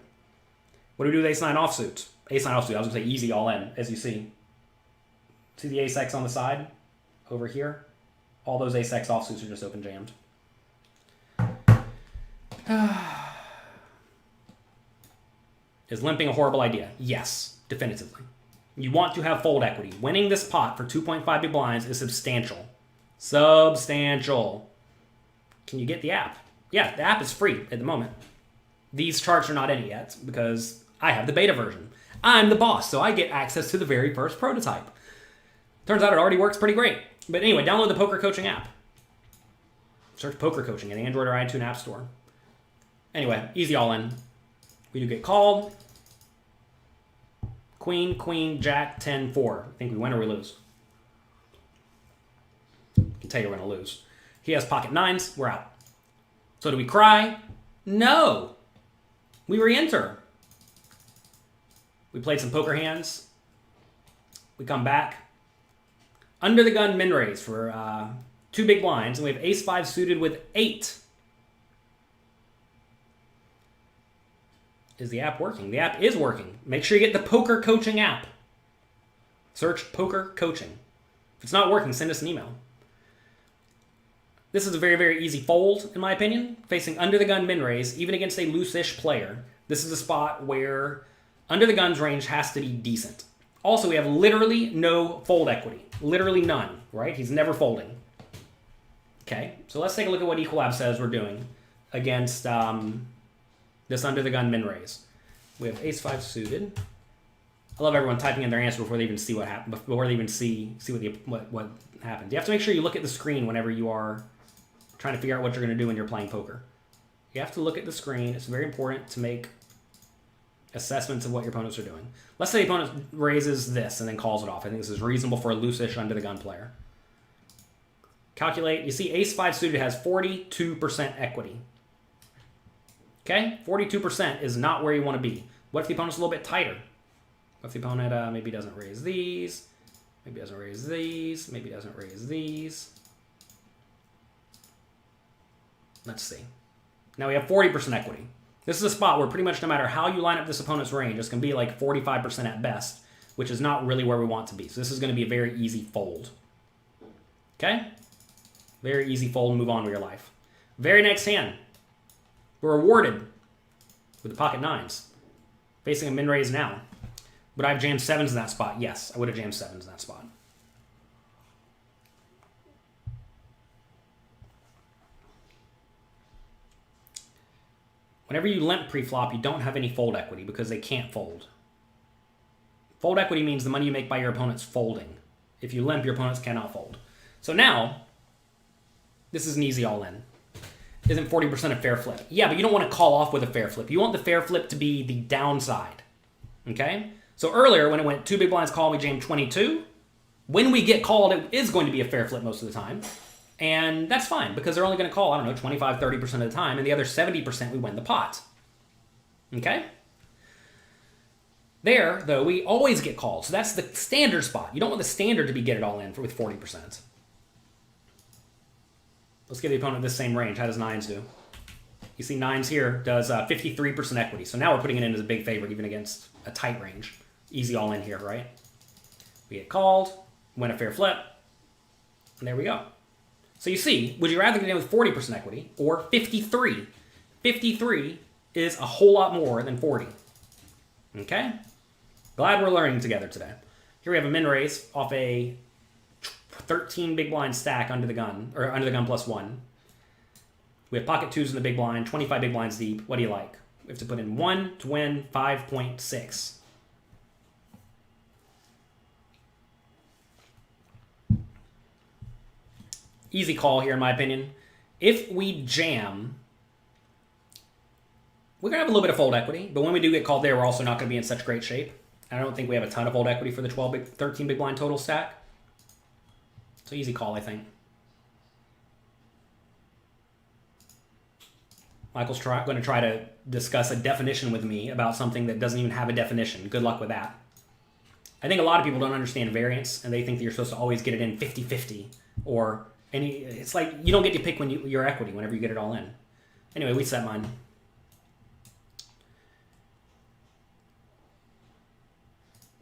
What do we do with ace-9 offsuits? Ace-9 offsuit, I was going to say easy all in, as you see. See the ace-X on the side over here? All those ace-X offsuits are just open jammed. Is limping a horrible idea? Yes, definitively. You want to have fold equity. Winning this pot for 2.5 big blinds is substantial. Substantial. Can you get the app? Yeah, the app is free at the moment. These charts are not in it yet because I have the beta version. I'm the boss, so I get access to the very first prototype. Turns out it already works pretty great. But anyway, download the poker coaching app. Search poker coaching in Android or iTunes App Store. Anyway, easy all in. We do get called. Queen, queen, jack, 10, 4. I think we win or we lose. I can tell you we're going to lose. He has pocket 9s. We're out. So do we cry? No. We re-enter. We played some poker hands. We come back. Under the gun min raise for 2 big blinds. And we have ace-5 suited with 8. Is the app working? The app is working. Make sure you get the poker coaching app. Search poker coaching. If it's not working, send us an email. This is a very, very easy fold, in my opinion. Facing under the gun min raise, even against a loose-ish player. This is a spot where under the gun's range has to be decent. Also, we have literally no fold equity. Literally none, right? He's never folding. Okay, so let's take a look at what Equalab says we're doing against this under the gun min raise. We have ace-5 suited. I love everyone typing in their answer before they even see what happened, before they even see what happened. You have to make sure you look at the screen whenever you are trying to figure out what you're going to do when you're playing poker. You have to look at the screen. It's very important to make assessments of what your opponents are doing. Let's say the opponent raises this and then calls it off. I think this is reasonable for a loose-ish under the gun player. Calculate. You see ace-5 suited has 42% equity. Okay, 42% is not where you want to be. What if the opponent's a little bit tighter? What if the opponent maybe doesn't raise these, maybe doesn't raise these, maybe doesn't raise these? Let's see. Now we have 40% equity. This is a spot where pretty much no matter how you line up this opponent's range, it's going to be like 45% at best, which is not really where we want to be. So this is going to be a very easy fold. Okay? Very easy fold and move on with your life. Very next hand. We're rewarded with the pocket 9s. Facing a min raise now. Would I have jammed 7s in that spot? Yes, I would have jammed 7s in that spot. Whenever you limp pre-flop, you don't have any fold equity because they can't fold. Fold equity means the money you make by your opponent's folding. If you limp, your opponents cannot fold. So now, this is an easy all-in. Isn't 40% a fair flip? Yeah, but you don't want to call off with a fair flip. You want the fair flip to be the downside. Okay? So earlier, when it went 2 big blinds call, we jammed 22. When we get called, it is going to be a fair flip most of the time. And that's fine, because they're only going to call, I don't know, 25, 30% of the time, and the other 70% we win the pot. Okay? There, though, we always get called. So that's the standard spot. You don't want the standard to be get it all in with 40%. Let's give the opponent this same range. How does 9s do? You see 9s here does 53% equity. So now we're putting it in as a big favorite, even against a tight range. Easy all in here, right? We get called, win a fair flip, and there we go. So you see, would you rather get in with 40% equity or 53? 53 is a whole lot more than 40. Okay? Glad we're learning together today. Here we have a min raise off a 13 big blind stack under the gun, or under the gun plus 1. We have pocket 2s in the big blind, 25 big blinds deep. What do you like? We have to put in 1 to win 5.6. Easy call here, in my opinion. If we jam, we're going to have a little bit of fold equity, but when we do get called there, we're also not going to be in such great shape. I don't think we have a ton of fold equity for the 13 big blind total stack. So easy call, I think. Michael's going to try to discuss a definition with me about something that doesn't even have a definition. Good luck with that. I think a lot of people don't understand variance, and they think that you're supposed to always get it in 50-50. Or it's like you don't get to pick when your equity whenever you get it all in. Anyway, we set mine.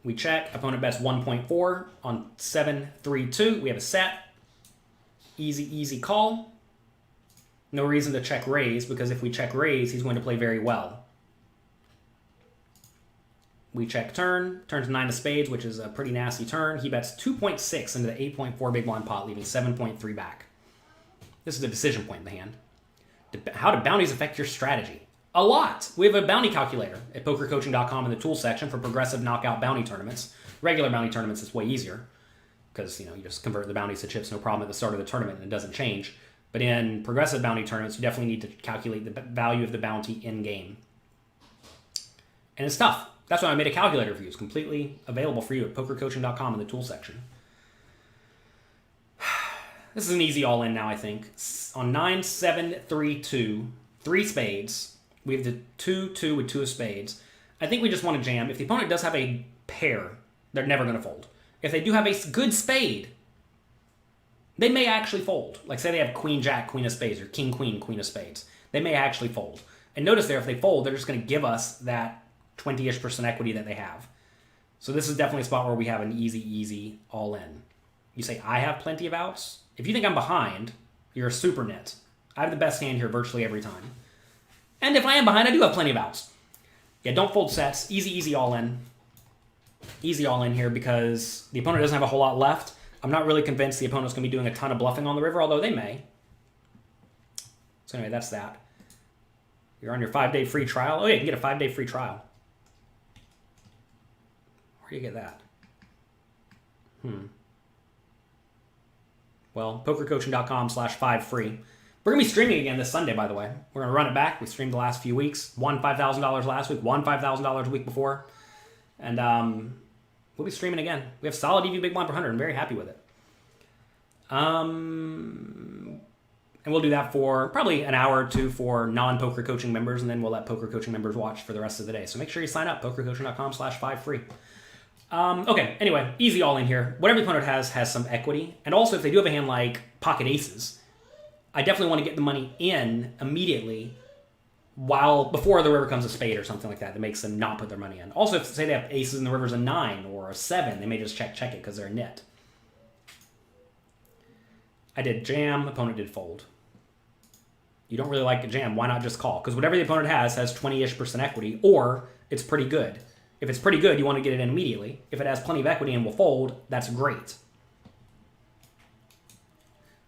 We check. Opponent bets 1.4 on 7-3-2. We have a set. Easy, easy call. No reason to check raise, because if we check raise, he's going to play very well. We check turn. Turn's 9 of spades, which is a pretty nasty turn. He bets 2.6 into the 8.4 big blind pot, leaving 7.3 back. This is a decision point in the hand. How do bounties affect your strategy? A lot. We have a bounty calculator at pokercoaching.com in the tools section for progressive knockout bounty tournaments. Regular bounty tournaments is way easier because, you just convert the bounties to chips, no problem at the start of the tournament, and it doesn't change. But in progressive bounty tournaments, you definitely need to calculate the value of the bounty in-game. And it's tough. That's why I made a calculator for you. It's completely available for you at pokercoaching.com in the tools section. This is an easy all-in now, I think. On 9-7-3-2, 3 spades, we have the 2-2 with 2 of spades. I think we just want to jam. If the opponent does have a pair, they're never going to fold. If they do have a good spade, they may actually fold. Like say they have queen, jack, queen of spades, or king, queen, queen of spades. They may actually fold. And notice there, if they fold, they're just going to give us that 20-ish% equity that they have. So this is definitely a spot where we have an easy, easy all-in. You say, I have plenty of outs. If you think I'm behind, you're a super nit. I have the best hand here virtually every time. And if I am behind, I do have plenty of outs. Yeah, don't fold sets. Easy, easy all-in. Easy all-in here because the opponent doesn't have a whole lot left. I'm not really convinced the opponent's going to be doing a ton of bluffing on the river, although they may. So anyway, that's that. You're on your 5-day free trial. Oh yeah, you can get a 5-day free trial. Where do you get that? Well, pokercoaching.com/5free. We're going to be streaming again this Sunday, by the way. We're going to run it back. We streamed the last few weeks. Won $5,000 last week. Won $5,000 a week before. And we'll be streaming again. We have solid EV big blind per 100. I'm very happy with it. And we'll do that for probably an hour or two for non-poker coaching members, and then we'll let poker coaching members watch for the rest of the day. So make sure you sign up, pokercoaching.com/5free. Okay, anyway, easy all in here. Whatever the opponent has some equity. And also, if they do have a hand like pocket aces, I definitely want to get the money in immediately before the river comes a spade or something like that makes them not put their money in. Also, if say they have aces and the river's a 9 or a 7, they may just check it because they're a nit. I did jam, opponent did fold. You don't really like a jam, why not just call? Because whatever the opponent has 20-ish% equity, or it's pretty good. If it's pretty good, you want to get it in immediately. If it has plenty of equity and will fold, that's great.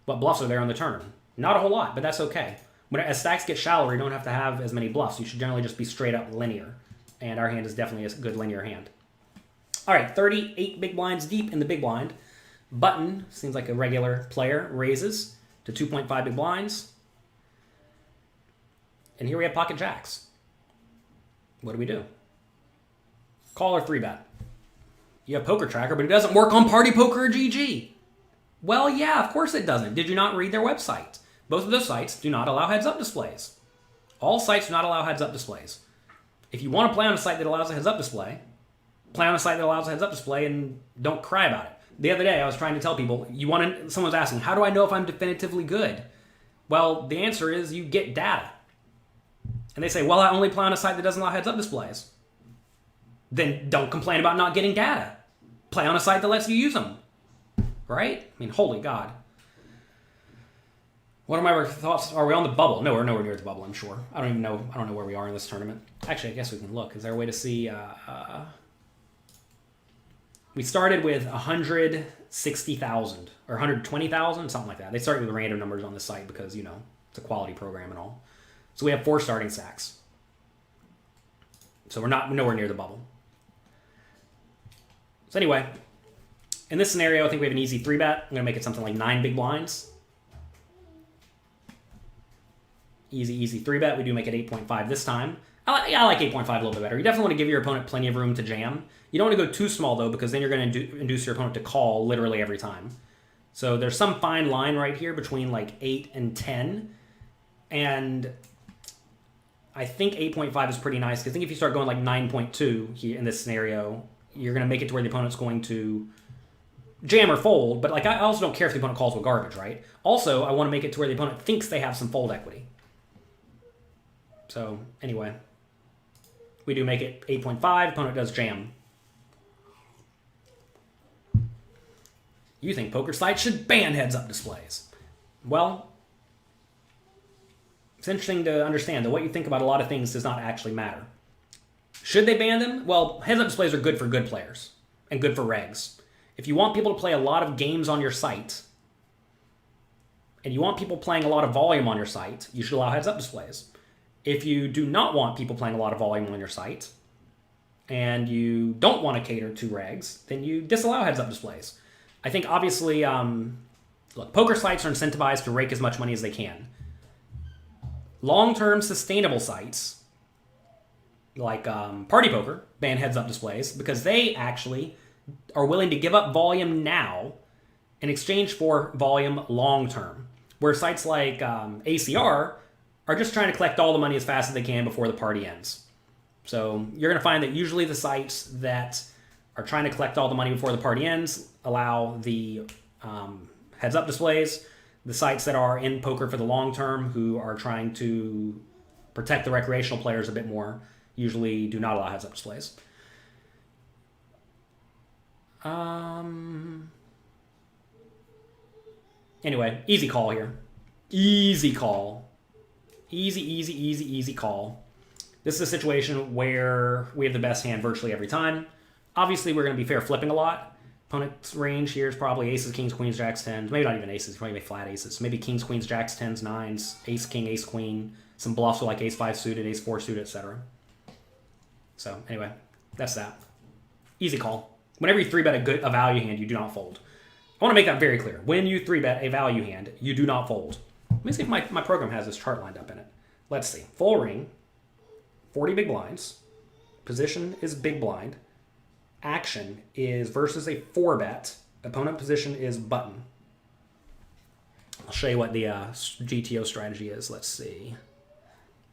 What bluffs are there on the turn? Not a whole lot, but that's okay. As stacks get shallower, you don't have to have as many bluffs. You should generally just be straight up linear. And our hand is definitely a good linear hand. All right, 38 big blinds deep in the big blind. Button, seems like a regular player, raises to 2.5 big blinds. And here we have pocket jacks. What do we do? Call or 3-bet. You have Poker Tracker, but it doesn't work on Party Poker or GG. Well, yeah, of course it doesn't. Did you not read their website? Both of those sites do not allow heads-up displays. All sites do not allow heads-up displays. If you want to play on a site that allows a heads-up display, play on a site that allows a heads-up display and don't cry about it. The other day, I was trying to tell people, someone was asking, how do I know if I'm definitively good? Well, the answer is you get data. And they say, well, I only play on a site that doesn't allow heads-up displays. Then don't complain about not getting data. Play on a site that lets you use them. Right? I mean, holy God. What are my thoughts? Are we on the bubble? No, we're nowhere near the bubble, I'm sure. I don't know where we are in this tournament. Actually, I guess we can look. Is there a way to see? We started with 160,000 or 120,000, something like that. They started with random numbers on the site because, it's a quality program and all. So we have 4 starting stacks. So we're nowhere near the bubble. So anyway, in this scenario, I think we have an easy 3-bet. I'm going to make it something like 9 big blinds. Easy, easy 3-bet. We do make it 8.5 this time. I like 8.5 a little bit better. You definitely want to give your opponent plenty of room to jam. You don't want to go too small, though, because then you're going to induce your opponent to call literally every time. So there's some fine line right here between like 8 and 10. And I think 8.5 is pretty nice, because I think if you start going like 9.2 here in this scenario, you're going to make it to where the opponent's going to jam or fold. But like I also don't care if the opponent calls with garbage, right? Also, I want to make it to where the opponent thinks they have some fold equity. So anyway, we do make it 8.5. Opponent does jam. You think poker sites should ban heads-up displays. Well, it's interesting to understand that what you think about a lot of things does not actually matter. Should they ban them? Well, heads-up displays are good for good players and good for regs. If you want people to play a lot of games on your site, and you want people playing a lot of volume on your site, you should allow heads-up displays. If you do not want people playing a lot of volume on your site, and you don't want to cater to regs, then you disallow heads-up displays. I think, obviously, look, poker sites are incentivized to rake as much money as they can. Long-term sustainable sites, like Party Poker, ban heads-up displays because they actually are willing to give up volume now in exchange for volume long-term. Where sites like ACR are just trying to collect all the money as fast as they can before the party ends. So you're going to find that usually the sites that are trying to collect all the money before the party ends allow the heads-up displays. The sites that are in poker for the long term, who are trying to protect the recreational players a bit more, usually do not allow heads-up displays. Anyway, easy call here. Easy call. Easy call. This is a situation where we have the best hand virtually every time. Obviously, we're going to be fair flipping a lot. Opponent's range here is probably aces, kings, queens, jacks, tens. Maybe not even aces, probably flat aces. Maybe kings, queens, jacks, tens, nines, ace, king, ace, queen. Some bluffs with like ace 5 suited, ace 4 suited, etc. So anyway, that's that. Easy call. Whenever you 3-bet a value hand, you do not fold. I want to make that very clear. When you 3-bet a value hand, you do not fold. Let me see if my program has this chart lined up in it. Let's see. Full ring, 40 big blinds. Position is big blind. Action is versus a 4-bet. Opponent position is button. I'll show you what the GTO strategy is. Let's see.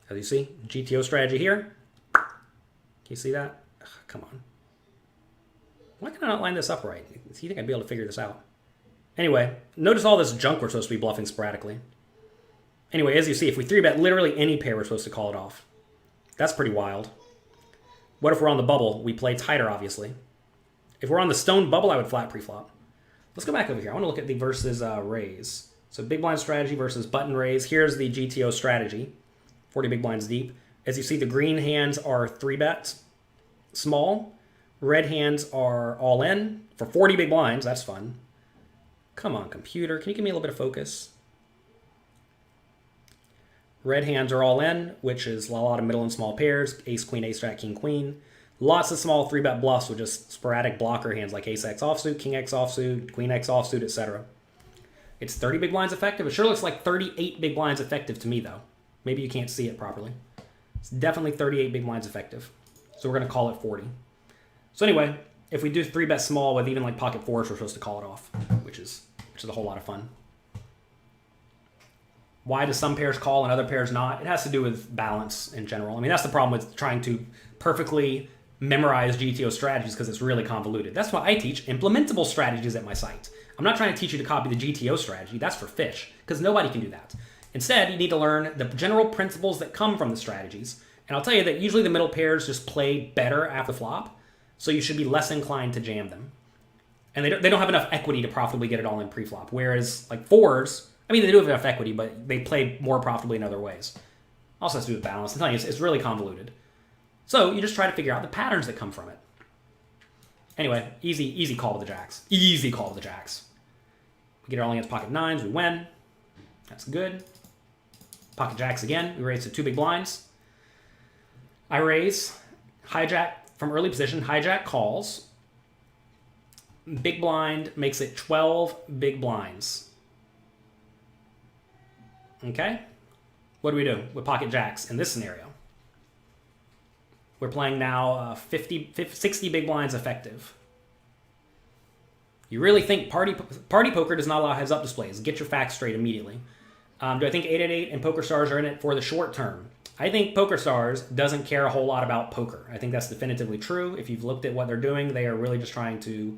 As you see, GTO strategy here. Can you see that? Ugh, come on. Why can I not line this up right? Do you think I'd be able to figure this out? Anyway, notice all this junk we're supposed to be bluffing sporadically. Anyway, as you see, if we 3-bet literally any pair, we're supposed to call it off. That's pretty wild. What if we're on the bubble? We play tighter, obviously. If we're on the stone bubble, I would flat pre-flop. Let's go back over here. I want to look at the versus raise. So big blind strategy versus button raise. Here's the GTO strategy. 40 big blinds deep. As you see, the green hands are 3-bet small. Red hands are all in for 40 big blinds. That's fun. Come on, computer. Can you give me a little bit of focus? Red hands are all in, which is a lot of middle and small pairs. Ace, queen, ace, jack, king, queen. Lots of small 3-bet bluffs with just sporadic blocker hands like ace x offsuit, king x offsuit, queen x offsuit, etc. It's 30 big blinds effective. It sure looks like 38 big blinds effective to me, though. Maybe you can't see it properly. It's definitely 38 big blinds effective. So we're going to call it 40. So anyway, if we do 3-bet small with even like pocket fours, we're supposed to call it off, which is a whole lot of fun. Why do some pairs call and other pairs not? It has to do with balance in general. I mean, that's the problem with trying to perfectly memorize GTO strategies, because it's really convoluted. That's why I teach implementable strategies at my site. I'm not trying to teach you to copy the GTO strategy. That's for fish, because nobody can do that. Instead, you need to learn the general principles that come from the strategies. And I'll tell you that usually the middle pairs just play better after flop, so you should be less inclined to jam them. And they don't have enough equity to profitably get it all in pre-flop. Whereas like fours, I mean, they do have enough equity, but they play more profitably in other ways. Also has to do with balance. I'm telling you, it's really convoluted. So you just try to figure out the patterns that come from it. Anyway, easy call with the jacks. Easy call with the jacks. We get it all against pocket nines, we win. That's good. Pocket jacks again, we raise to 2 big blinds. I raise, hijack from early position, hijack calls. Big blind makes it 12 big blinds. Okay? What do we do with pocket jacks in this scenario? We're playing now 60 big blinds effective. You really think party poker does not allow heads-up displays? Get your facts straight immediately. Do I think 888 and PokerStars are in it for the short term? I think PokerStars doesn't care a whole lot about poker. I think that's definitively true. If you've looked at what they're doing, they are really just trying to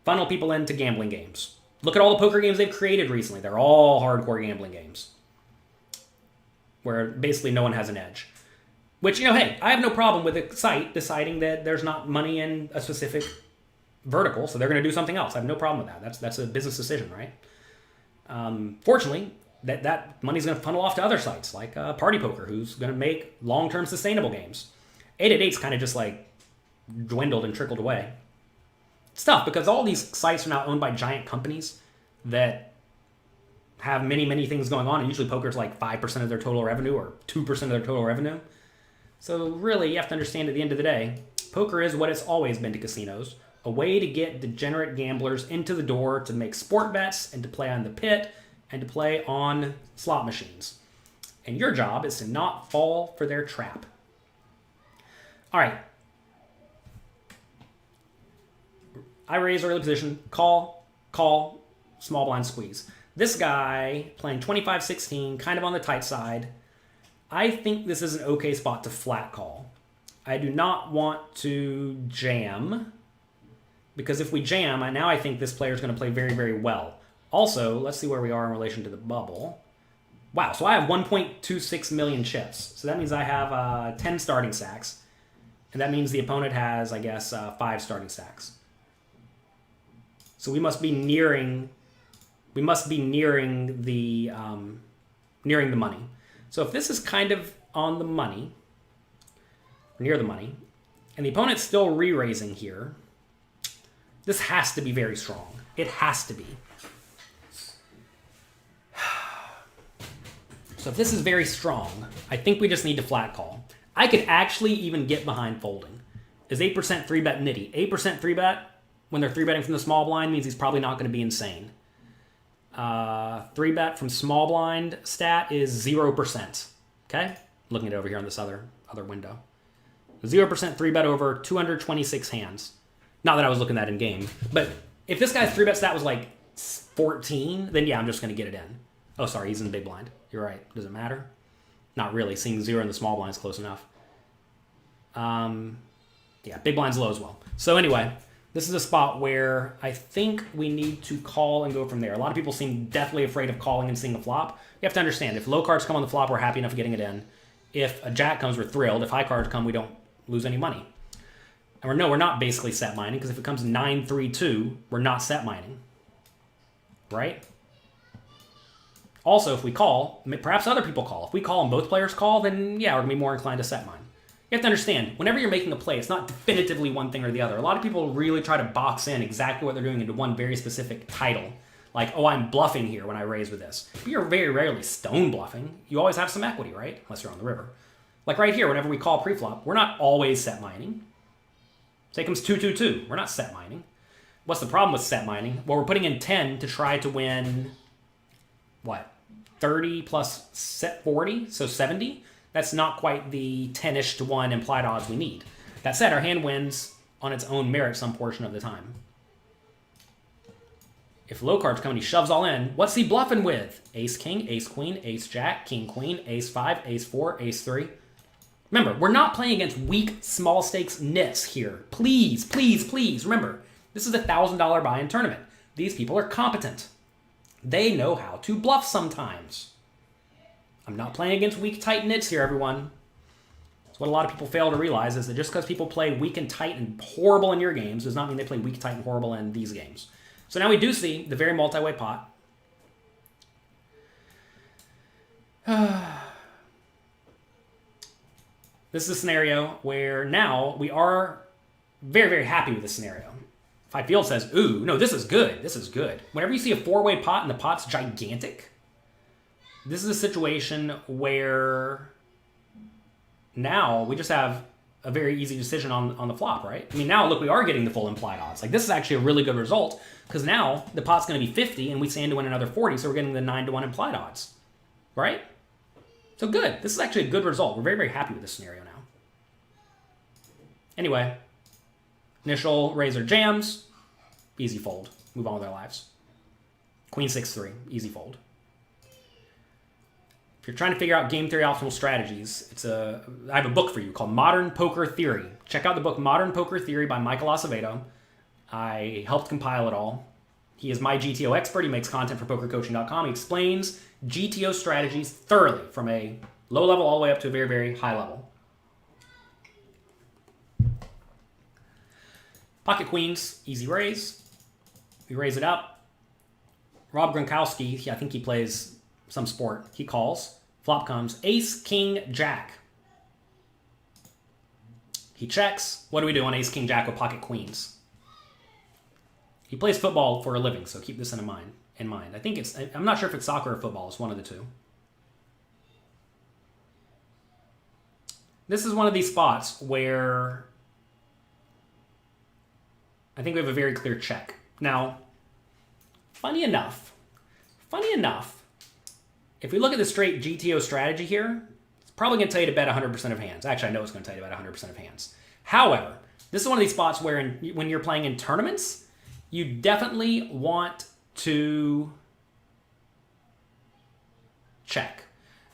funnel people into gambling games. Look at all the poker games they've created recently. They're all hardcore gambling games where basically no one has an edge. Which, hey, I have no problem with a site deciding that there's not money in a specific vertical, so they're going to do something else. I have no problem with that. That's a business decision, right? Fortunately, that money's going to funnel off to other sites like Party Poker, who's going to make long-term sustainable games. 888's kind of just like dwindled and trickled away. It's tough because all these sites are now owned by giant companies that have many, many things going on, and usually poker's like 5% of their total revenue or 2% of their total revenue. So really, you have to understand at the end of the day, poker is what it's always been to casinos, a way to get degenerate gamblers into the door to make sport bets and to play on the pit and to play on slot machines. And your job is to not fall for their trap. All right. I raise early position, call, small blind squeeze. This guy playing 25-16, kind of on the tight side. I think this is an okay spot to flat call. I do not want to jam, because if we jam, now I think this player is going to play very, very well. Also, let's see where we are in relation to the bubble. Wow, so I have 1.26 million chips. So that means I have 10 starting stacks. And that means the opponent has, I guess, 5 starting stacks. So we must be nearing the money. So if this is kind of on the money, near the money, and the opponent's still re-raising here, this has to be very strong. It has to be. So if this is very strong, I think we just need to flat call. I could actually even get behind folding. Is 8% 3-bet nitty? 8% 3-bet when they're 3-betting from the small blind means he's probably not going to be insane. 3-bet from small blind stat is 0%. Okay? Looking at it over here on this other window. 0% 3-bet over 226 hands. Not that I was looking at in game. But if this guy's 3-bet stat was like 14, then yeah, I'm just going to get it in. Oh, sorry, he's in the big blind. You're right. Does it matter? Not really. Seeing 0 in the small blind is close enough. Yeah, big blind's low as well. So anyway, this is a spot where I think we need to call and go from there. A lot of people seem deathly afraid of calling and seeing a flop. You have to understand, if low cards come on the flop, we're happy enough getting it in. If a jack comes, we're thrilled. If high cards come, we don't lose any money. And we're not basically set mining, because if it comes 9-3-2, we're not set mining. Right? Also, if we call, perhaps other people call. If we call and both players call, then yeah, we're going to be more inclined to set mine. You have to understand, whenever you're making a play, it's not definitively one thing or the other. A lot of people really try to box in exactly what they're doing into one very specific title. Like, oh, I'm bluffing here when I raise with this. But you're very rarely stone bluffing. You always have some equity, right? Unless you're on the river. Like right here, whenever we call preflop, we're not always set mining. Say it comes 2-2-2. We're not set mining. What's the problem with set mining? Well, we're putting in 10 to try to win, what, 30 plus set 40, so 70? That's not quite the 10-ish to 1 implied odds we need. That said, our hand wins on its own merit some portion of the time. If low cards come and he shoves all in, what's he bluffing with? Ace-king, ace-queen, ace-jack, king-queen, ace-5, ace-4, ace-3. Remember, we're not playing against weak, small-stakes nits here. Please, please, please. Remember, this is a $1,000 buy-in tournament. These people are competent. They know how to bluff sometimes. I'm not playing against weak, tight nits here, everyone. That's what a lot of people fail to realize, is that just because people play weak and tight and horrible in your games does not mean they play weak, tight, and horrible in these games. So now we do see the very multi-way pot. This is a scenario where now we are very, very happy with this scenario. Five Field says, ooh, no, this is good. This is good. Whenever you see a 4-way pot and the pot's gigantic, this is a situation where now we just have a very easy decision on the flop, right? I mean, now, look, we are getting the full implied odds. Like, this is actually a really good result, because now the pot's going to be 50 and we stand to win another 40, so we're getting the 9-1 implied odds, right? So good. This is actually a good result. We're very, very happy with this scenario now. Anyway, initial razor jams, easy fold. Move on with our lives. Queen 6-3, easy fold. If you're trying to figure out game theory optimal strategies, I have a book for you called Modern Poker Theory. Check out the book Modern Poker Theory by Michael Acevedo. I helped compile it all. He is my GTO expert. He makes content for pokercoaching.com. He explains GTO strategies thoroughly from a low level all the way up to a very, very high level. Pocket queens, easy raise. We raise it up. Rob Gronkowski, I think he plays some sport. He calls. Flop comes ace, king, jack. He checks. What do we do on ace, king, jack with pocket queens? He plays football for a living, so keep this in mind. I think I'm not sure if it's soccer or football. It's one of the two. This is one of these spots where I think we have a very clear check. Now, funny enough, if we look at the straight GTO strategy here, it's probably going to tell you to bet 100% of hands. Actually, I know it's going to tell you to bet 100% of hands. However, this is one of these spots where when you're playing in tournaments, you definitely want to check.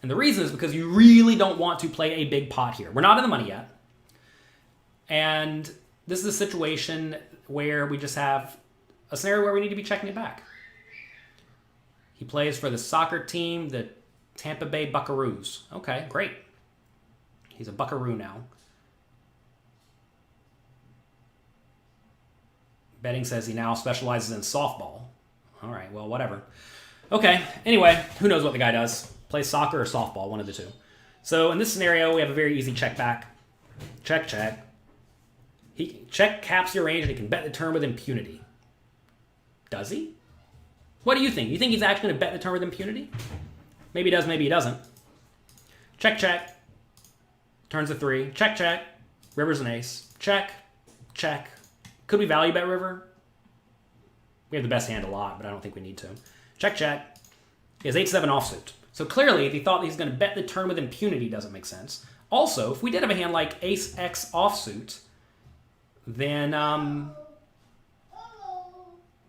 And the reason is because you really don't want to play a big pot here. We're not in the money yet. And this is a situation where we just have a scenario where we need to be checking it back. He plays for the soccer team, the Tampa Bay Buckaroos. Okay, great. He's a Buckaroo now. Betting says he now specializes in softball. All right, well, whatever. Okay, anyway, who knows what the guy does. Plays soccer or softball, one of the two. So in this scenario, we have a very easy check back. Check, check. He check caps your range and he can bet the turn with impunity. Does he? What do you think? You think he's actually going to bet the turn with impunity? Maybe he does, maybe he doesn't. Check, check. Turns a 3. Check, check. River's an ace. Check, check. Could we value bet river? We have the best hand a lot, but I don't think we need to. Check, check. He has 8-7 offsuit. So clearly, if he thought he's going to bet the turn with impunity, doesn't make sense. Also, if we did have a hand like ace X offsuit, then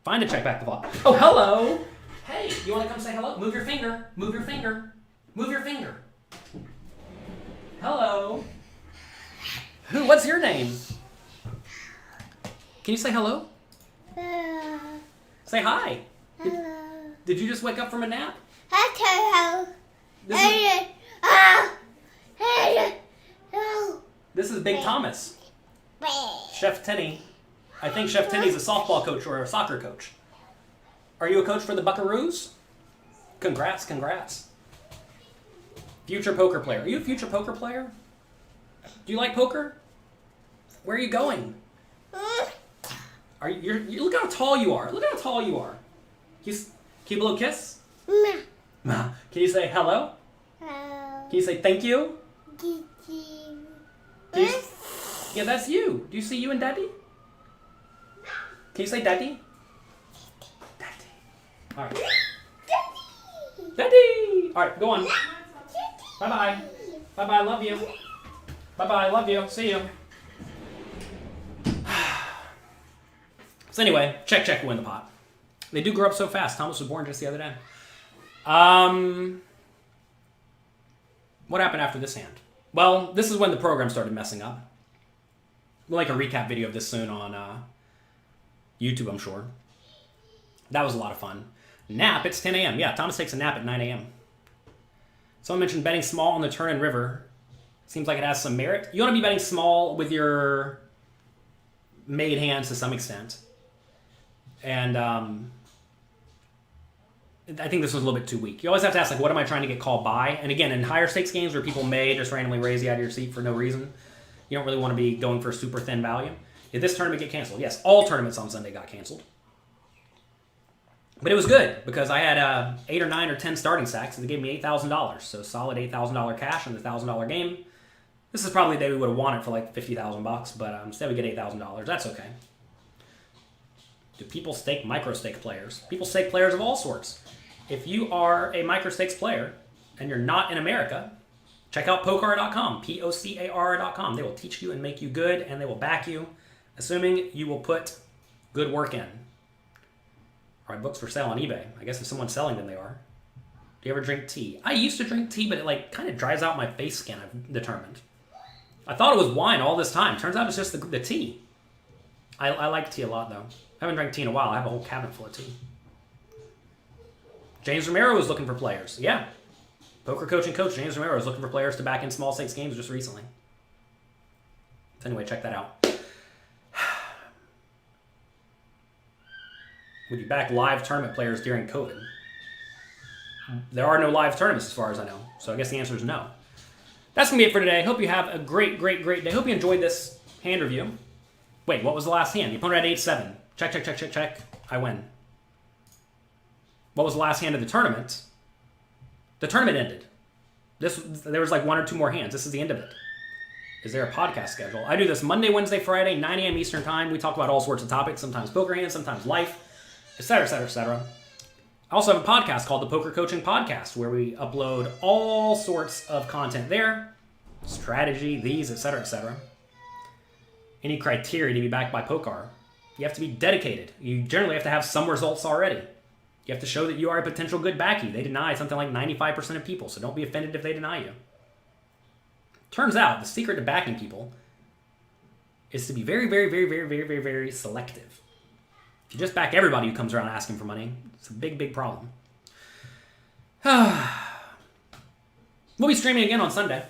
fine to check back the flop. Oh, hello. Hey, you want to come say hello? Move your finger. Move your finger. Move your finger. Hello. What's your name? Can you say hello? Say hi. Did you just wake up from a nap? This is Big Thomas. Chef Tenney. I think Chef Tenney's a softball coach or a soccer coach. Are you a coach for the Buckaroos? Congrats, congrats. Future poker player. Are you a future poker player? Do you like poker? Where are you going? Look how tall you are. Look how tall you are. Can you give a little kiss? Can you say hello? Can you say thank you? Yeah, that's you. Do you see you and Daddy? Can you say Daddy? Daddy. All right. Daddy. All right, go on. Bye-bye. Bye-bye, love you. Bye-bye, love you. See you. So anyway, check, check, win the pot. They do grow up so fast. Thomas was born just the other day. What happened after this hand? Well, this is when the program started messing up. We'll make a recap video of this soon on YouTube, I'm sure. That was a lot of fun. Nap, it's 10 a.m. Yeah, Thomas takes a nap at 9 a.m. Someone mentioned betting small on the turn and river. Seems like it has some merit. You want to be betting small with your made hands to some extent. And I think this was a little bit too weak. You always have to ask, like, what am I trying to get called by? And again, in higher stakes games where people may just randomly raise you out of your seat for no reason, you don't really want to be going for super thin value. Did this tournament get canceled? Yes, all tournaments on Sunday got canceled. But it was good because I had 8 or 9 or 10 starting stacks and they gave me $8,000. So solid $8,000 cash in the $1,000 game. This is probably the day we would have won it for like $50,000, but instead we get $8,000. That's okay. Do people stake micro stake players? People stake players of all sorts. If you are a micro stakes player and you're not in America, Check out pocar.com, Pocar.com. They will teach you and make you good, and they will back you, assuming you will put good work in. All right, books for sale on eBay. I guess if someone's selling them, they are. Do you ever drink tea? I used to drink tea, but it kind of dries out my face skin, I've determined. I thought it was wine all this time. Turns out it's just the tea. I like tea a lot, though. I haven't drank tea in a while. I have a whole cabinet full of tea. James Romero is looking for players. Yeah. Poker coaching coach James Romero is looking for players to back in small stakes games just recently. So anyway, check that out. Would you back live tournament players during COVID? There are no live tournaments as far as I know. So I guess the answer is no. That's going to be it for today. Hope you have a great day. Hope you enjoyed this hand review. Wait, what was the last hand? The opponent had 8-7. Check. I win. What was the last hand of the tournament? The tournament ended. There was like 1 or 2 more hands. This is the end of it. Is there a podcast schedule? I do this Monday, Wednesday, Friday, 9 a.m. Eastern Time. We talk about all sorts of topics, sometimes poker hands, sometimes life, etc. I also have a podcast called the Poker Coaching Podcast, where we upload all sorts of content there. Strategy, these, etc. Any criteria to be backed by Poker? You have to be dedicated. You generally have to have some results already. You have to show that you are a potential good backy. They deny something like 95% of people, so don't be offended if they deny you. Turns out, the secret to backing people is to be very selective. If you just back everybody who comes around asking for money, it's a big problem. We'll be streaming again on Sunday.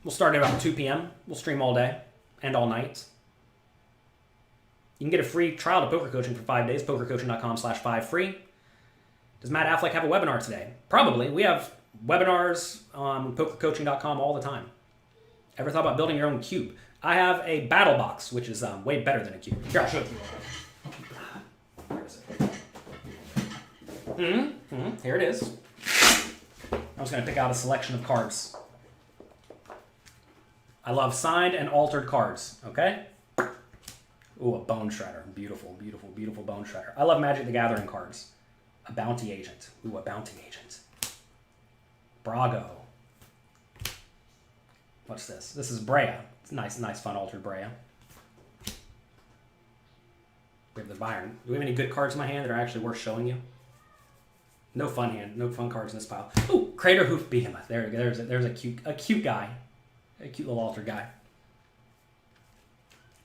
We'll start at about 2 p.m. We'll stream all day and all night. You can get a free trial to poker coaching for 5 days, pokercoaching.com/5free. Does Matt Affleck have a webinar today? Probably. We have webinars on pokercoaching.com all the time. Ever thought about building your own cube? I have a battle box, which is way better than a cube. Here, I'll show it to you. Where is it? Here it is. I'm just going to pick out a selection of cards. I love signed and altered cards, okay? Ooh, a bone shredder. Beautiful bone shredder. I love Magic the Gathering cards. A bounty agent. Ooh, a bounty agent. Brago. What's this? This is Brea. It's nice, fun altered Brea. We have the Byron. Do we have any good cards in my hand that are actually worth showing you? No fun cards in this pile. Ooh, Crater Hoof Behemoth. There's a cute guy. A cute little altered guy.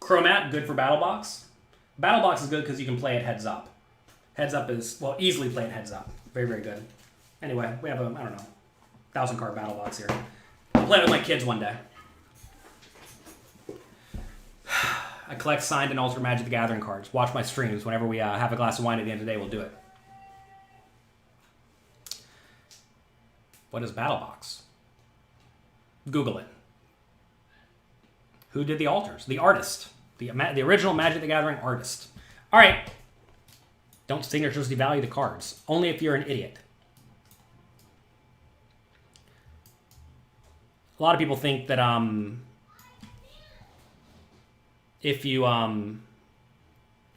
Chromat, good for Battle Box. Battle Box is good because you can play it heads up. Heads up is, well, easily play it heads up. Very good. Anyway, we have a, 1,000 card Battle Box here. I'll play it with my kids one day. I collect signed and altered Magic the Gathering cards. Watch my streams. Whenever we have a glass of wine at the end of the day, we'll do it. What is Battle Box? Google it. Who did the alters? The artist. The original Magic the Gathering artist. All right. Don't signatures devalue the cards. Only if you're an idiot. A lot of people think that if you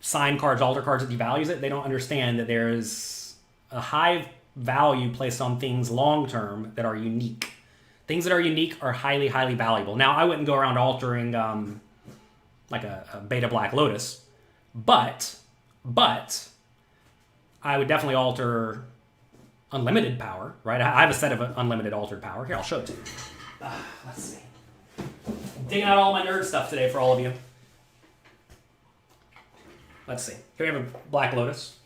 sign cards, alter cards, it devalues it. They don't understand that there is a high value placed on things long term that are unique. Things that are unique are highly valuable. Now, I wouldn't go around altering like a Beta Black Lotus, but I would definitely alter unlimited power, right? I have a set of unlimited altered power. Here, I'll show it to you. Let's see. Digging out all my nerd stuff today for all of you. Let's see. Here we have a Black Lotus,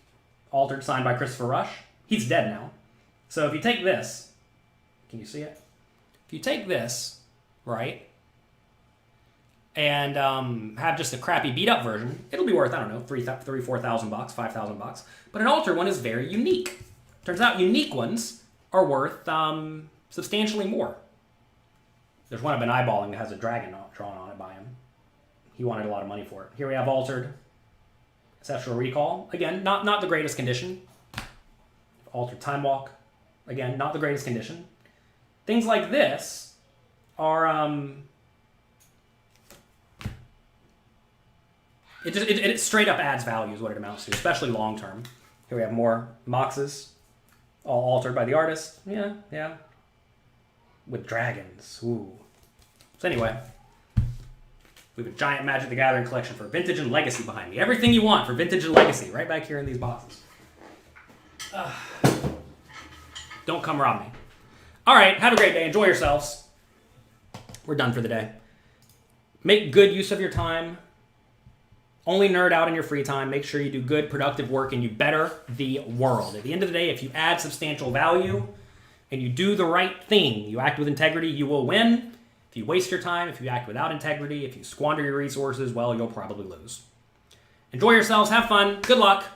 altered, signed by Christopher Rush. He's dead now. So if you take this, can you see it? If you take this, right, and have just a crappy beat-up version, it'll be worth, I don't know, $4,000, $5,000. But an altered one is very unique. Turns out unique ones are worth substantially more. There's one I've been eyeballing that has a dragon drawn on it by him. He wanted a lot of money for it. Here we have altered Ancestral Recall. Again, not the greatest condition. Altered Time Walk. Again, not the greatest condition. Things like this are it straight up adds value is what it amounts to, especially long term. Here we have more Moxes, all altered by the artist. Yeah. with dragons. Ooh. So anyway, we have a giant Magic the Gathering collection for Vintage and Legacy behind me. Everything you want for Vintage and Legacy right back here in these boxes. Don't come rob me. All right, have a great day. Enjoy yourselves. We're done for the day. Make good use of your time. Only nerd out in your free time. Make sure you do good, productive work, and you better the world. At the end of the day, if you add substantial value and you do the right thing, you act with integrity, you will win. If you waste your time, if you act without integrity, if you squander your resources, well, you'll probably lose. Enjoy yourselves. Have fun. Good luck.